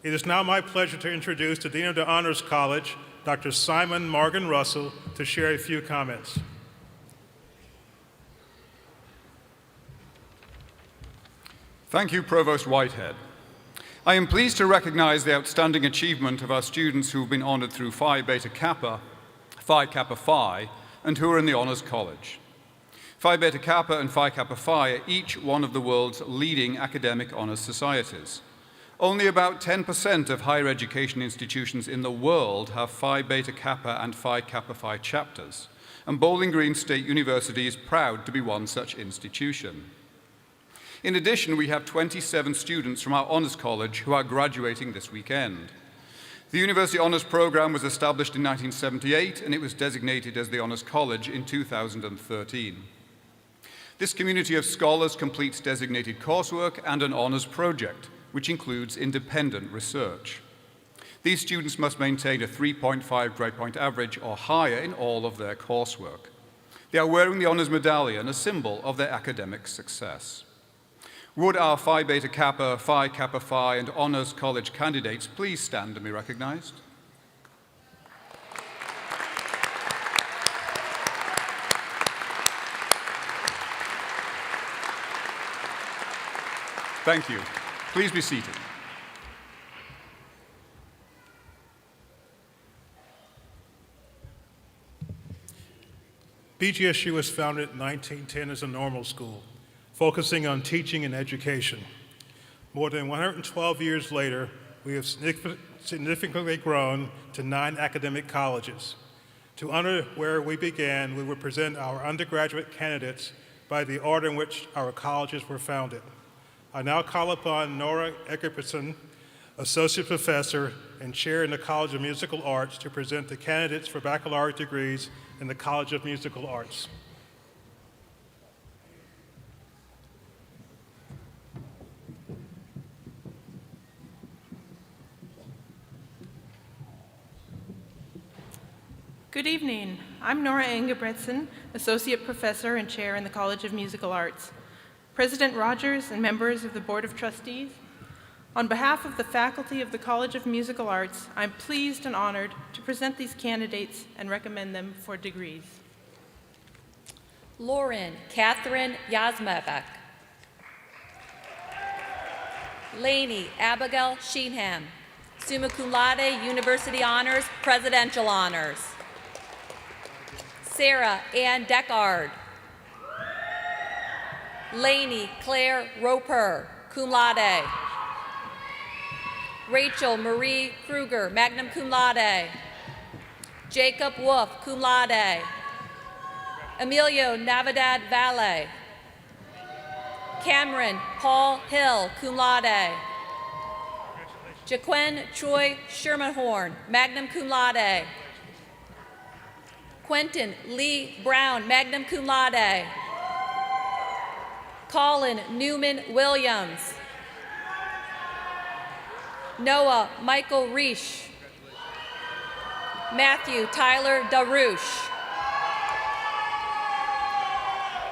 It is now my pleasure to introduce the Dean of the Honors College, Dr. Simon Morgan Russell, to share a few comments. Thank you, Provost Whitehead. I am pleased to recognize the outstanding achievement of our students who have been honored through Phi Beta Kappa, Phi Kappa Phi, and who are in the Honors College. Phi Beta Kappa and Phi Kappa Phi are each one of the world's leading academic honors societies. Only about 10% of higher education institutions in the world have Phi Beta Kappa and Phi Kappa Phi chapters, and Bowling Green State University is proud to be one such institution. In addition, we have 27 students from our Honors College who are graduating this weekend. The University Honors Program was established in 1978, and it was designated as the Honors College in 2013. This community of scholars completes designated coursework and an honors project, which includes independent research. These students must maintain a 3.5 grade point average or higher in all of their coursework. They are wearing the honors medallion, a symbol of their academic success. Would our Phi Beta Kappa, Phi Kappa Phi, and Honors College candidates please stand and be recognized? Thank you. Please be seated. BGSU was founded in 1910 as a normal school, focusing on teaching and education. More than 112 years later, we have significantly grown to 9 academic colleges. To honor where we began, we will present our undergraduate candidates by the order in which our colleges were founded. I now call upon Nora Eggertson, Associate Professor and Chair in the College of Musical Arts, to present the candidates for baccalaureate degrees in the College of Musical Arts. Good evening. I'm Nora Engebretson, Associate Professor and Chair in the College of Musical Arts. President Rogers and members of the Board of Trustees, on behalf of the faculty of the College of Musical Arts, I'm pleased and honored to present these candidates and recommend them for degrees. Lauren Catherine Yazmevek. Lainey Abigail Sheenham, summa cum laude, University Honors, Presidential Honors. Sarah Ann Deckard. Lainey Claire Roper, cum laude. Rachel Marie Kruger, magna cum laude. Jacob Wolf, cum laude. Emilio Navidad Valle. Cameron Paul Hill, cum laude. Jaquin Troy Shermanhorn, magna cum laude. Quentin Lee Brown, magna cum laude. Colin Newman Williams. Noah Michael Reish. Matthew Tyler Darush.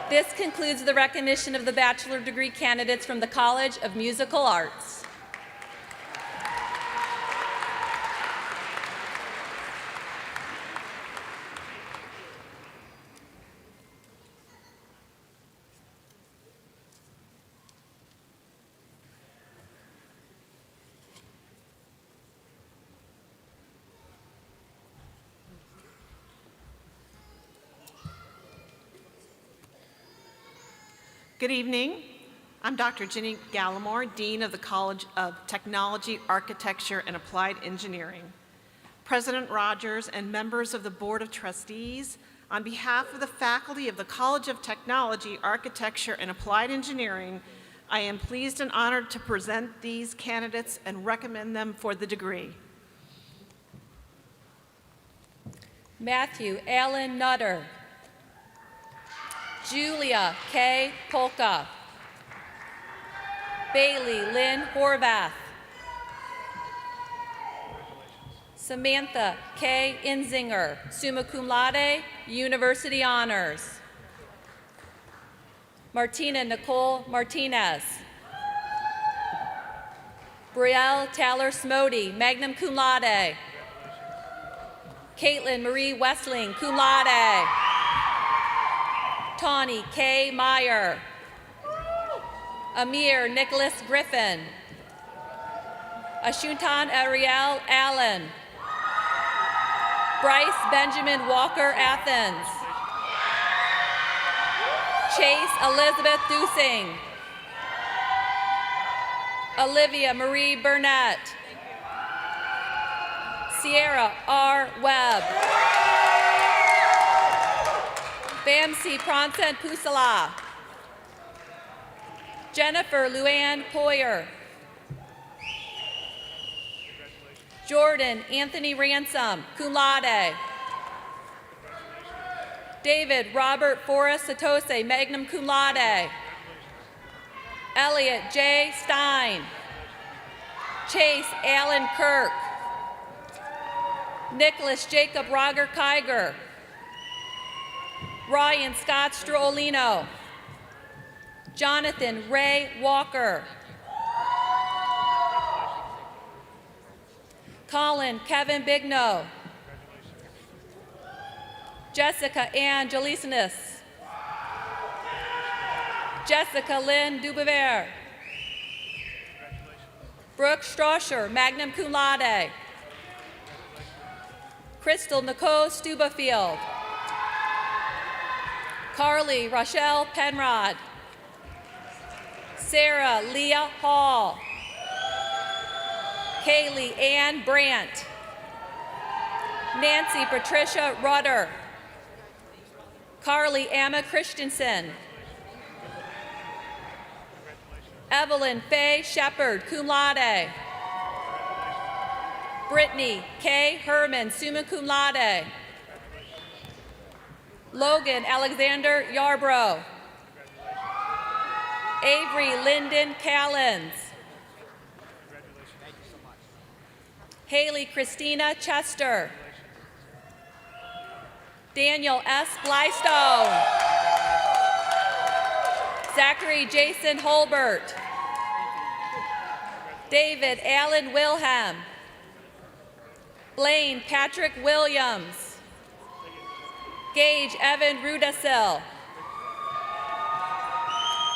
This concludes the recognition of the bachelor degree candidates from the College of Musical Arts. Good evening. I'm Dr. Ginny Gallimore, Dean of the College of Technology, Architecture, and Applied Engineering. President Rogers and members of the Board of Trustees, on behalf of the faculty of the College of Technology, Architecture, and Applied Engineering, I am pleased and honored to present these candidates and recommend them for the degree. Matthew Allen Nutter. Julia K. Polka. Bailey Lynn Horvath. Samantha K. Inzinger, summa cum laude, University Honors. Martina Nicole Martinez. Brielle Taylor Smody, magna cum laude. Caitlin Marie Westling, cum laude. Tawny K. Meyer. Amir Nicholas Griffin. Ashuntan Ariel Allen. Bryce Benjamin Walker Athens. Chase Elizabeth Dusing. Olivia Marie Burnett. Sierra R. Webb. Bamsi Pransent Pusala. Jennifer Luann Poyer. Jordan Anthony Ransom, cum laude. David Robert Forrest Satose, magna cum laude. Elliot J. Stein. Chase Allen Kirk. Nicholas Jacob Roger Kiger. Ryan Scott Strolino. Jonathan Ray Walker. Colin Kevin Bigno. Jessica Ann Jolicinus. Jessica Lynn Dubever. Brooke Strasher, magna cum laude. Crystal Nicole Stubefield. Carly Rochelle Penrod. Sarah Leah Hall. Kaylee Ann Brandt. Nancy Patricia Rudder. Carly Emma Christensen. Evelyn Faye Shepard, cum laude. Brittany K. Herman, summa cum laude. Logan Alexander Yarbrough. Avery Lyndon Callens. Haley Christina Chester. Daniel S. Blystone. Zachary Jason Holbert. David Allen Wilhelm. Blaine Patrick Williams. Gage Evan Rudasil.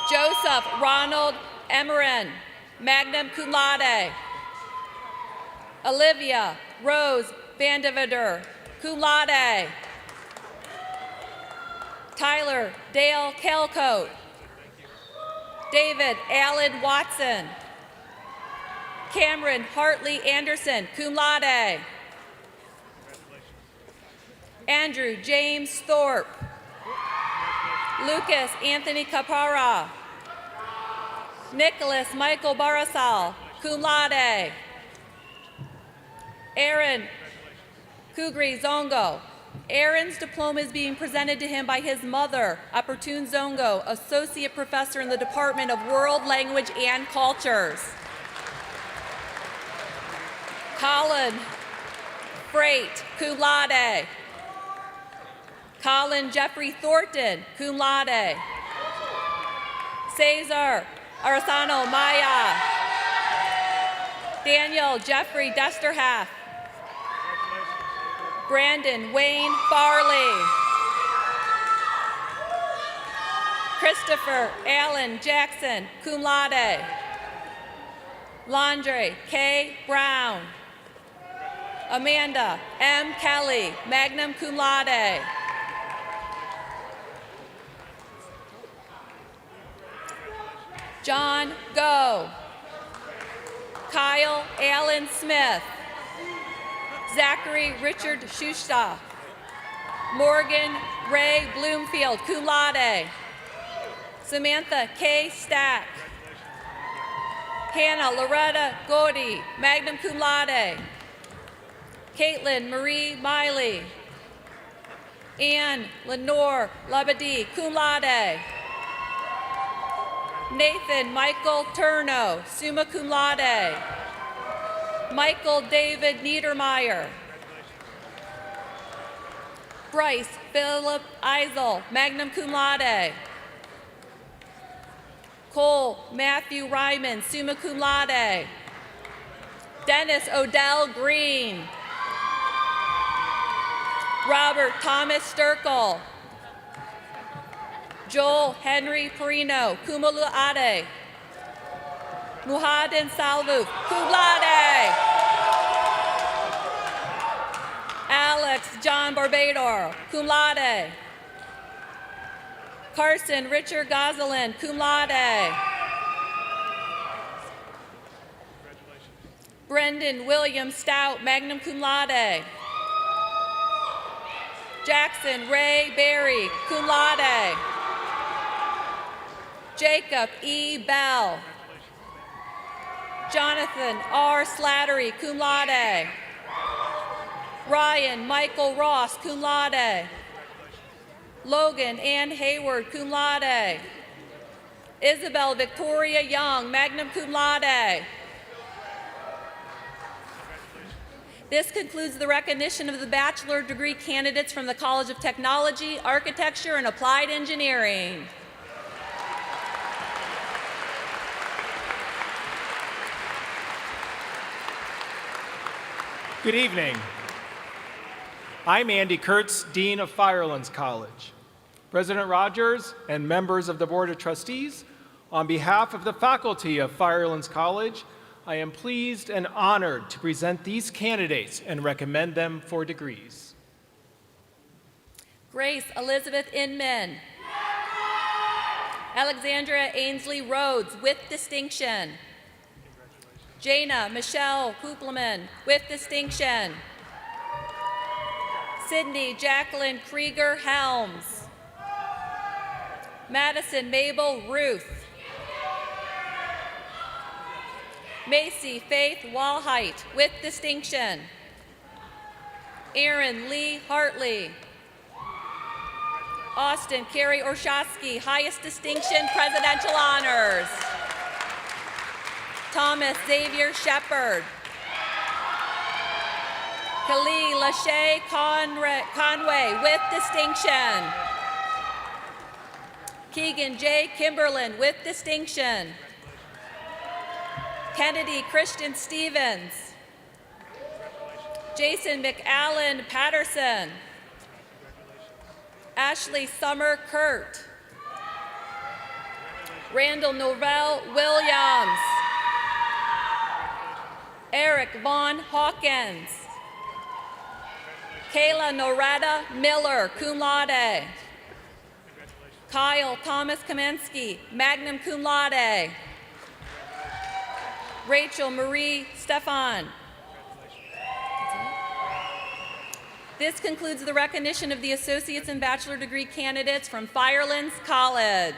Joseph Ronald Emerin, magna cum laude. Olivia Rose Vandevader, cum laude. Tyler Dale Calcote. David Allen Watson. Cameron Hartley Anderson, cum laude. Andrew James Thorpe. Lucas Anthony Capara. Nicholas Michael Barasal, cum laude. Aaron Kugri Zongo. Aaron's diploma is being presented to him by his mother, Apertune Zongo, Associate Professor in the Department of World Language and Cultures. Colin Freight, cum laude. Colin Jeffrey Thornton, cum laude. Cesar Arasano Maya. Daniel Jeffrey Desterhalf. Brandon Wayne Farley. Christopher Allen Jackson, cum laude. Landre K. Brown. Amanda M. Kelly, magna cum laude. John Go. Kyle Allen Smith. Zachary Richard Schusta. Morgan Ray Bloomfield, cum laude. Samantha K. Stack. Hannah Loretta Godi, magna cum laude. Caitlin Marie Miley. Anne Lenore Labadie, cum laude. Nathan Michael Turno, summa cum laude. Michael David Niedermeyer. Bryce Philip Eisel, magna cum laude. Cole Matthew Ryman, summa cum laude. Dennis Odell Green. Robert Thomas Sturkle. Joel Henry Perino, cum laude. Muhadin Salvu, cum laude. Alex John Barbador, cum laude. Carson Richard Gosselin, cum laude. Brendan William Stout, magna cum laude. Jackson Ray Berry, cum laude. Jacob E. Bell. Jonathan R. Slattery, cum laude. Ryan Michael Ross, cum laude. Logan Ann Hayward, cum laude. Isabel Victoria Young, magna cum laude. This concludes the recognition of the bachelor degree candidates from the College of Technology, Architecture, and Applied Engineering. Good evening. I'm Andy Kurtz, Dean of Firelands College. President Rogers and members of the Board of Trustees, on behalf of the faculty of Firelands College, I am pleased and honored to present these candidates and recommend them for degrees. Grace Elizabeth Inman. Alexandra Ainsley Rhodes, with distinction. Jana Michelle Kupleman, with distinction. Sydney Jacqueline Krieger Helms. Madison Mabel Ruth. Macy Faith Walheit, with distinction. Aaron Lee Hartley. Austin Carey Orshowski, highest distinction, presidential honors. Thomas Xavier Shepard. Khalil Lachey Conway, with distinction. Keegan J. Kimberlin, with distinction. Kennedy Christian Stevens. Jason McAllen Patterson. Ashley Summer Kurt. Randall Novell Williams. Eric Vaughn Hawkins. Kayla Noretta Miller, cum laude. Kyle Thomas Kamensky, magna cum laude. Rachel Marie Stefan. This concludes the recognition of the associate's and bachelor degree candidates from Firelands College.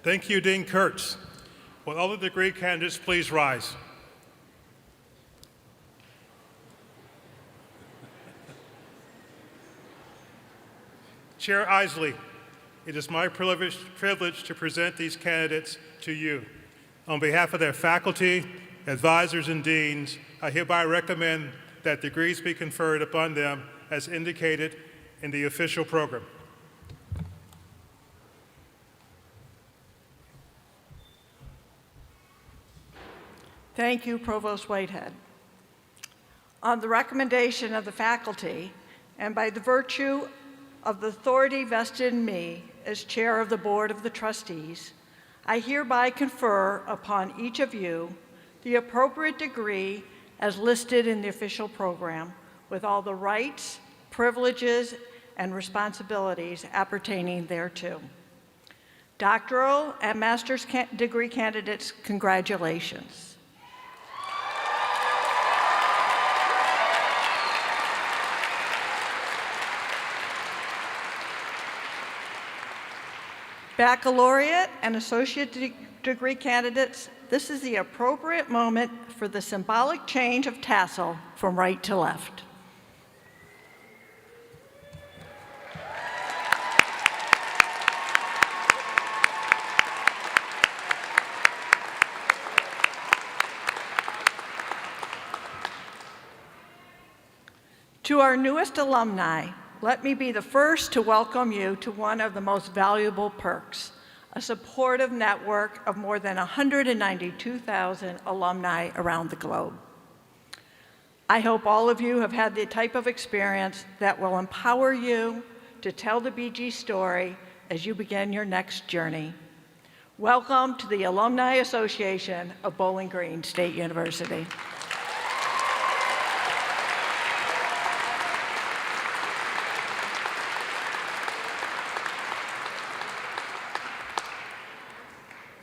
Thank you, Dean Kurtz. Will all the degree candidates please rise? Chair Isley, it is my privilege to present these candidates to you. On behalf of their faculty, advisors, and deans, I hereby recommend that degrees be conferred upon them as indicated in the official program. Thank you, Provost Whitehead. On the recommendation of the faculty, and by the virtue of the authority vested in me as chair of the Board of the Trustees, I hereby confer upon each of you the appropriate degree as listed in the official program, with all the rights, privileges, and responsibilities appertaining thereto. Doctoral and master's degree candidates, congratulations. Baccalaureate and associate degree candidates, this is the appropriate moment for the symbolic change of tassel from right to left. To our newest alumni, let me be the first to welcome you to one of the most valuable perks, a supportive network of more than 192,000 alumni around the globe. I hope all of you have had the type of experience that will empower you to tell the BG story as you begin your next journey. Welcome to the Alumni Association of Bowling Green State University.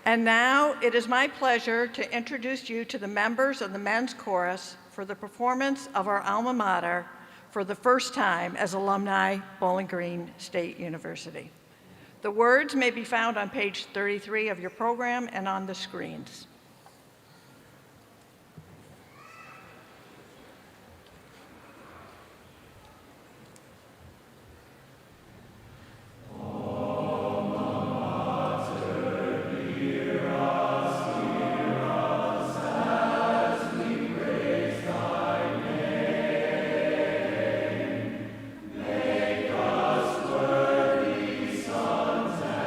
And now it is my pleasure to introduce you to the members of the men's chorus for the performance of our alma mater for the first time as alumni Bowling Green State University. The words may be found on page 33 of your program and on the screens.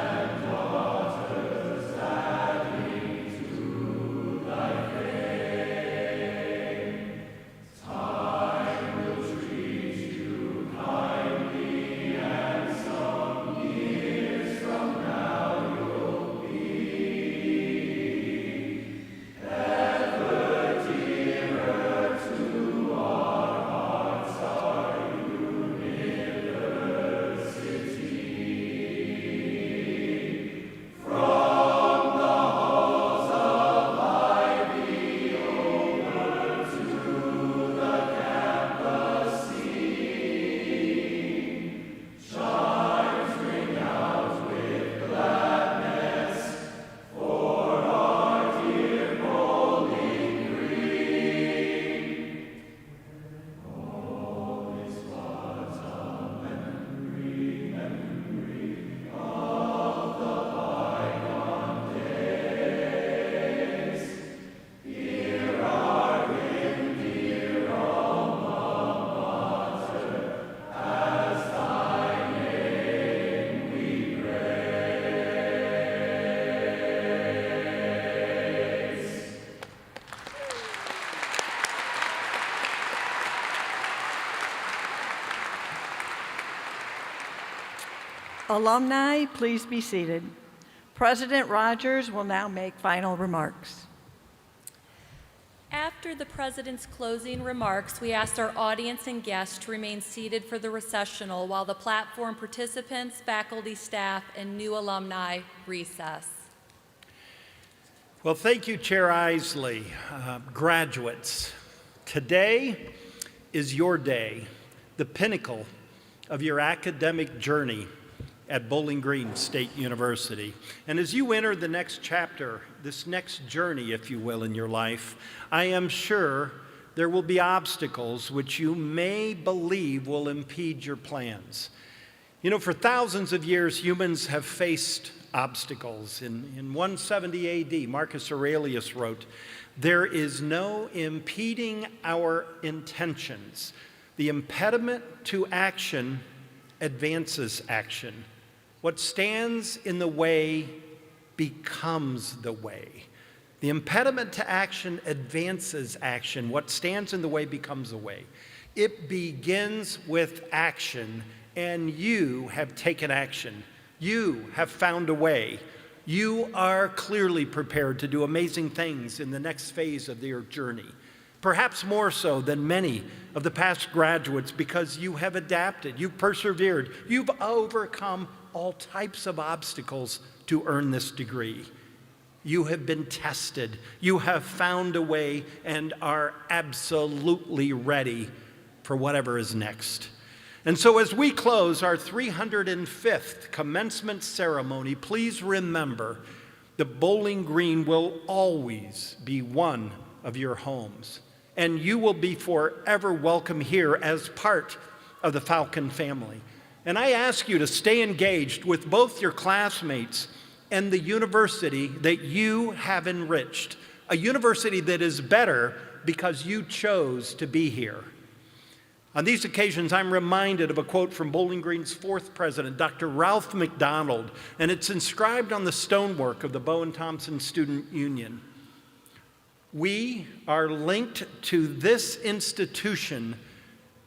To Alumni, please be seated. President Rogers will now make final remarks. After the President's closing remarks, we asked our audience and guests to remain seated for the recessional while the platform participants, faculty, staff, and new alumni recess. Well, thank you, Chair Isley. Graduates, today is your day, the pinnacle of your academic journey at Bowling Green State University. And as you enter the next chapter, this next journey, if you will, in your life, I am sure there will be obstacles which you may believe will impede your plans. You know, for thousands of years, humans have faced obstacles. In 170 AD, Marcus Aurelius wrote, "There is no impeding our intentions. The impediment to action advances action. What stands in the way becomes the way." The impediment to action advances action. What stands in the way becomes the way. It begins with action, and you have taken action. You have found a way. You are clearly prepared to do amazing things in the next phase of your journey. Perhaps more so than many of the past graduates because you have adapted, you've persevered, you've overcome all types of obstacles to earn this degree. You have been tested, you have found a way, and are absolutely ready for whatever is next. And so as we close our 305th commencement ceremony, please remember that Bowling Green will always be one of your homes, and you will be forever welcome here as part of the Falcon family. And I ask you to stay engaged with both your classmates and the university that you have enriched, a university that is better because you chose to be here. On these occasions, I'm reminded of a quote from Bowling Green's fourth president, Dr. Ralph McDonald, and it's inscribed on the stonework of the Bowen Thompson Student Union. "We are linked to this institution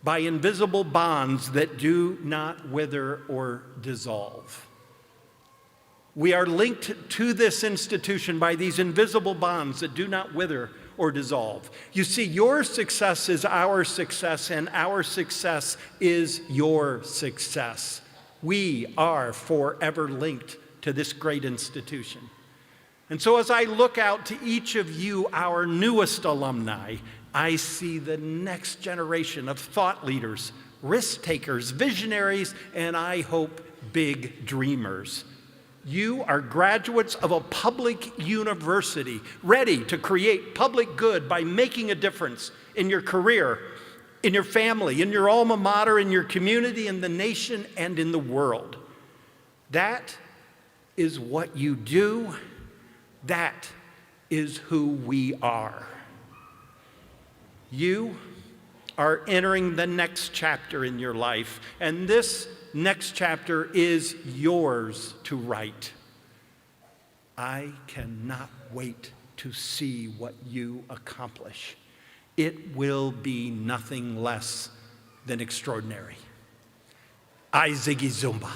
by invisible bonds that do not wither or dissolve." We are linked to this institution by these invisible bonds that do not wither or dissolve. You see, your success is our success, and our success is your success. We are forever linked to this great institution. And so as I look out to each of you, our newest alumni, I see the next generation of thought leaders, risk takers, visionaries, and I hope big dreamers. You are graduates of a public university, ready to create public good by making a difference in your career, in your family, in your alma mater, in your community, in the nation, and in the world. That is what you do. That is who we are. You are entering the next chapter in your life, and this next chapter is yours to write. I cannot wait to see what you accomplish. It will be nothing less than extraordinary. I Ziggy Zumba.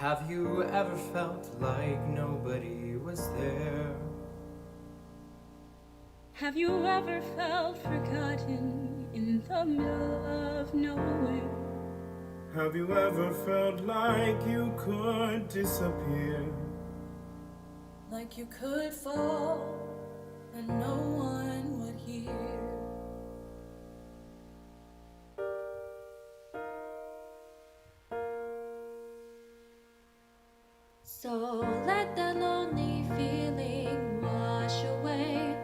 Have you ever felt like nobody was there? Have you ever felt forgotten in the middle of nowhere? Have you ever felt like you could disappear? Like you could fall and no one would hear? So let that lonely feeling wash away.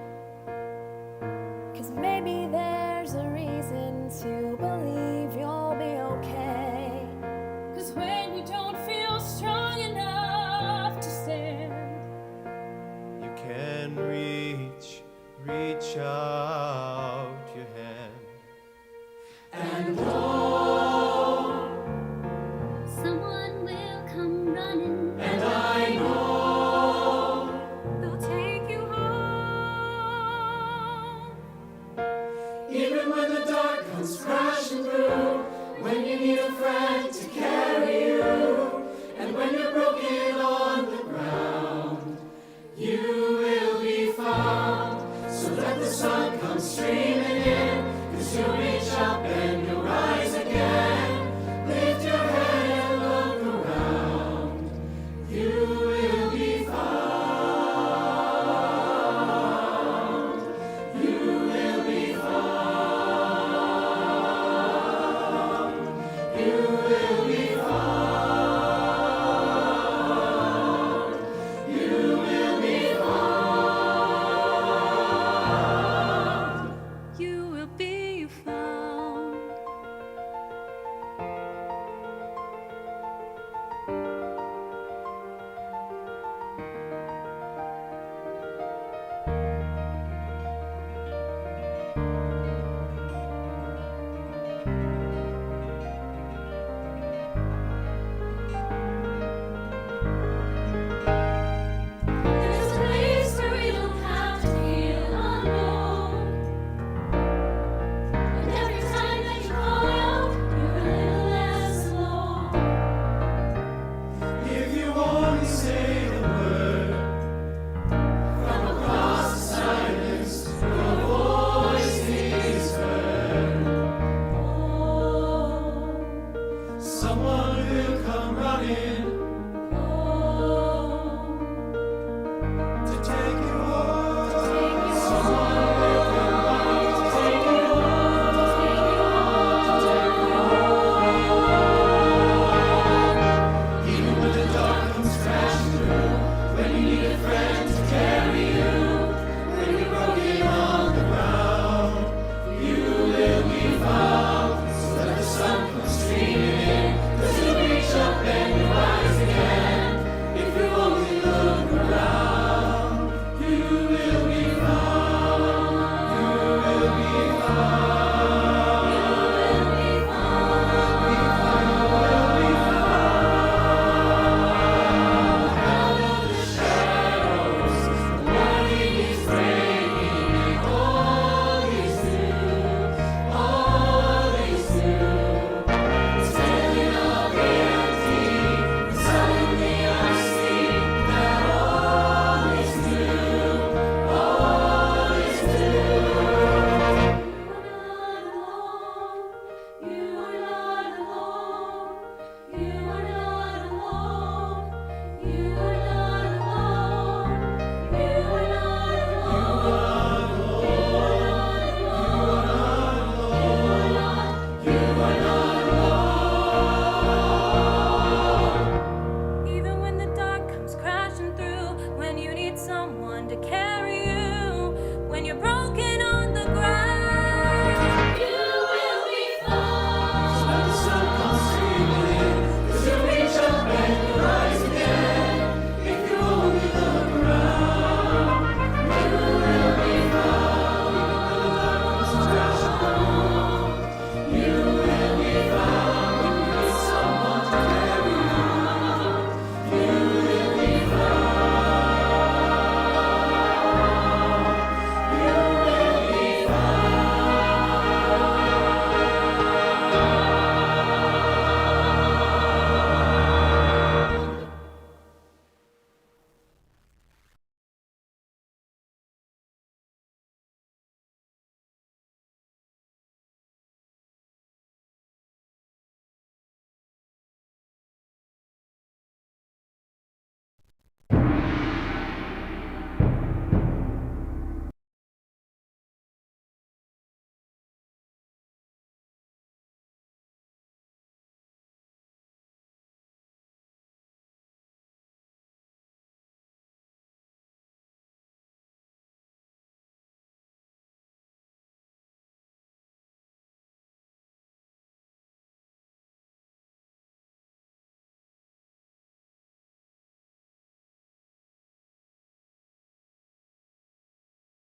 'Cause maybe there's a reason to believe you'll be okay. 'Cause when you don't feel strong enough to stand, You can reach out your hand. and know someone will come running, and I know they'll take you home. Even when the dark comes crashing through, when you need a friend to carry you, and when you're broken on the ground, you will be found. So let the sun come streaming in, 'cause you'll be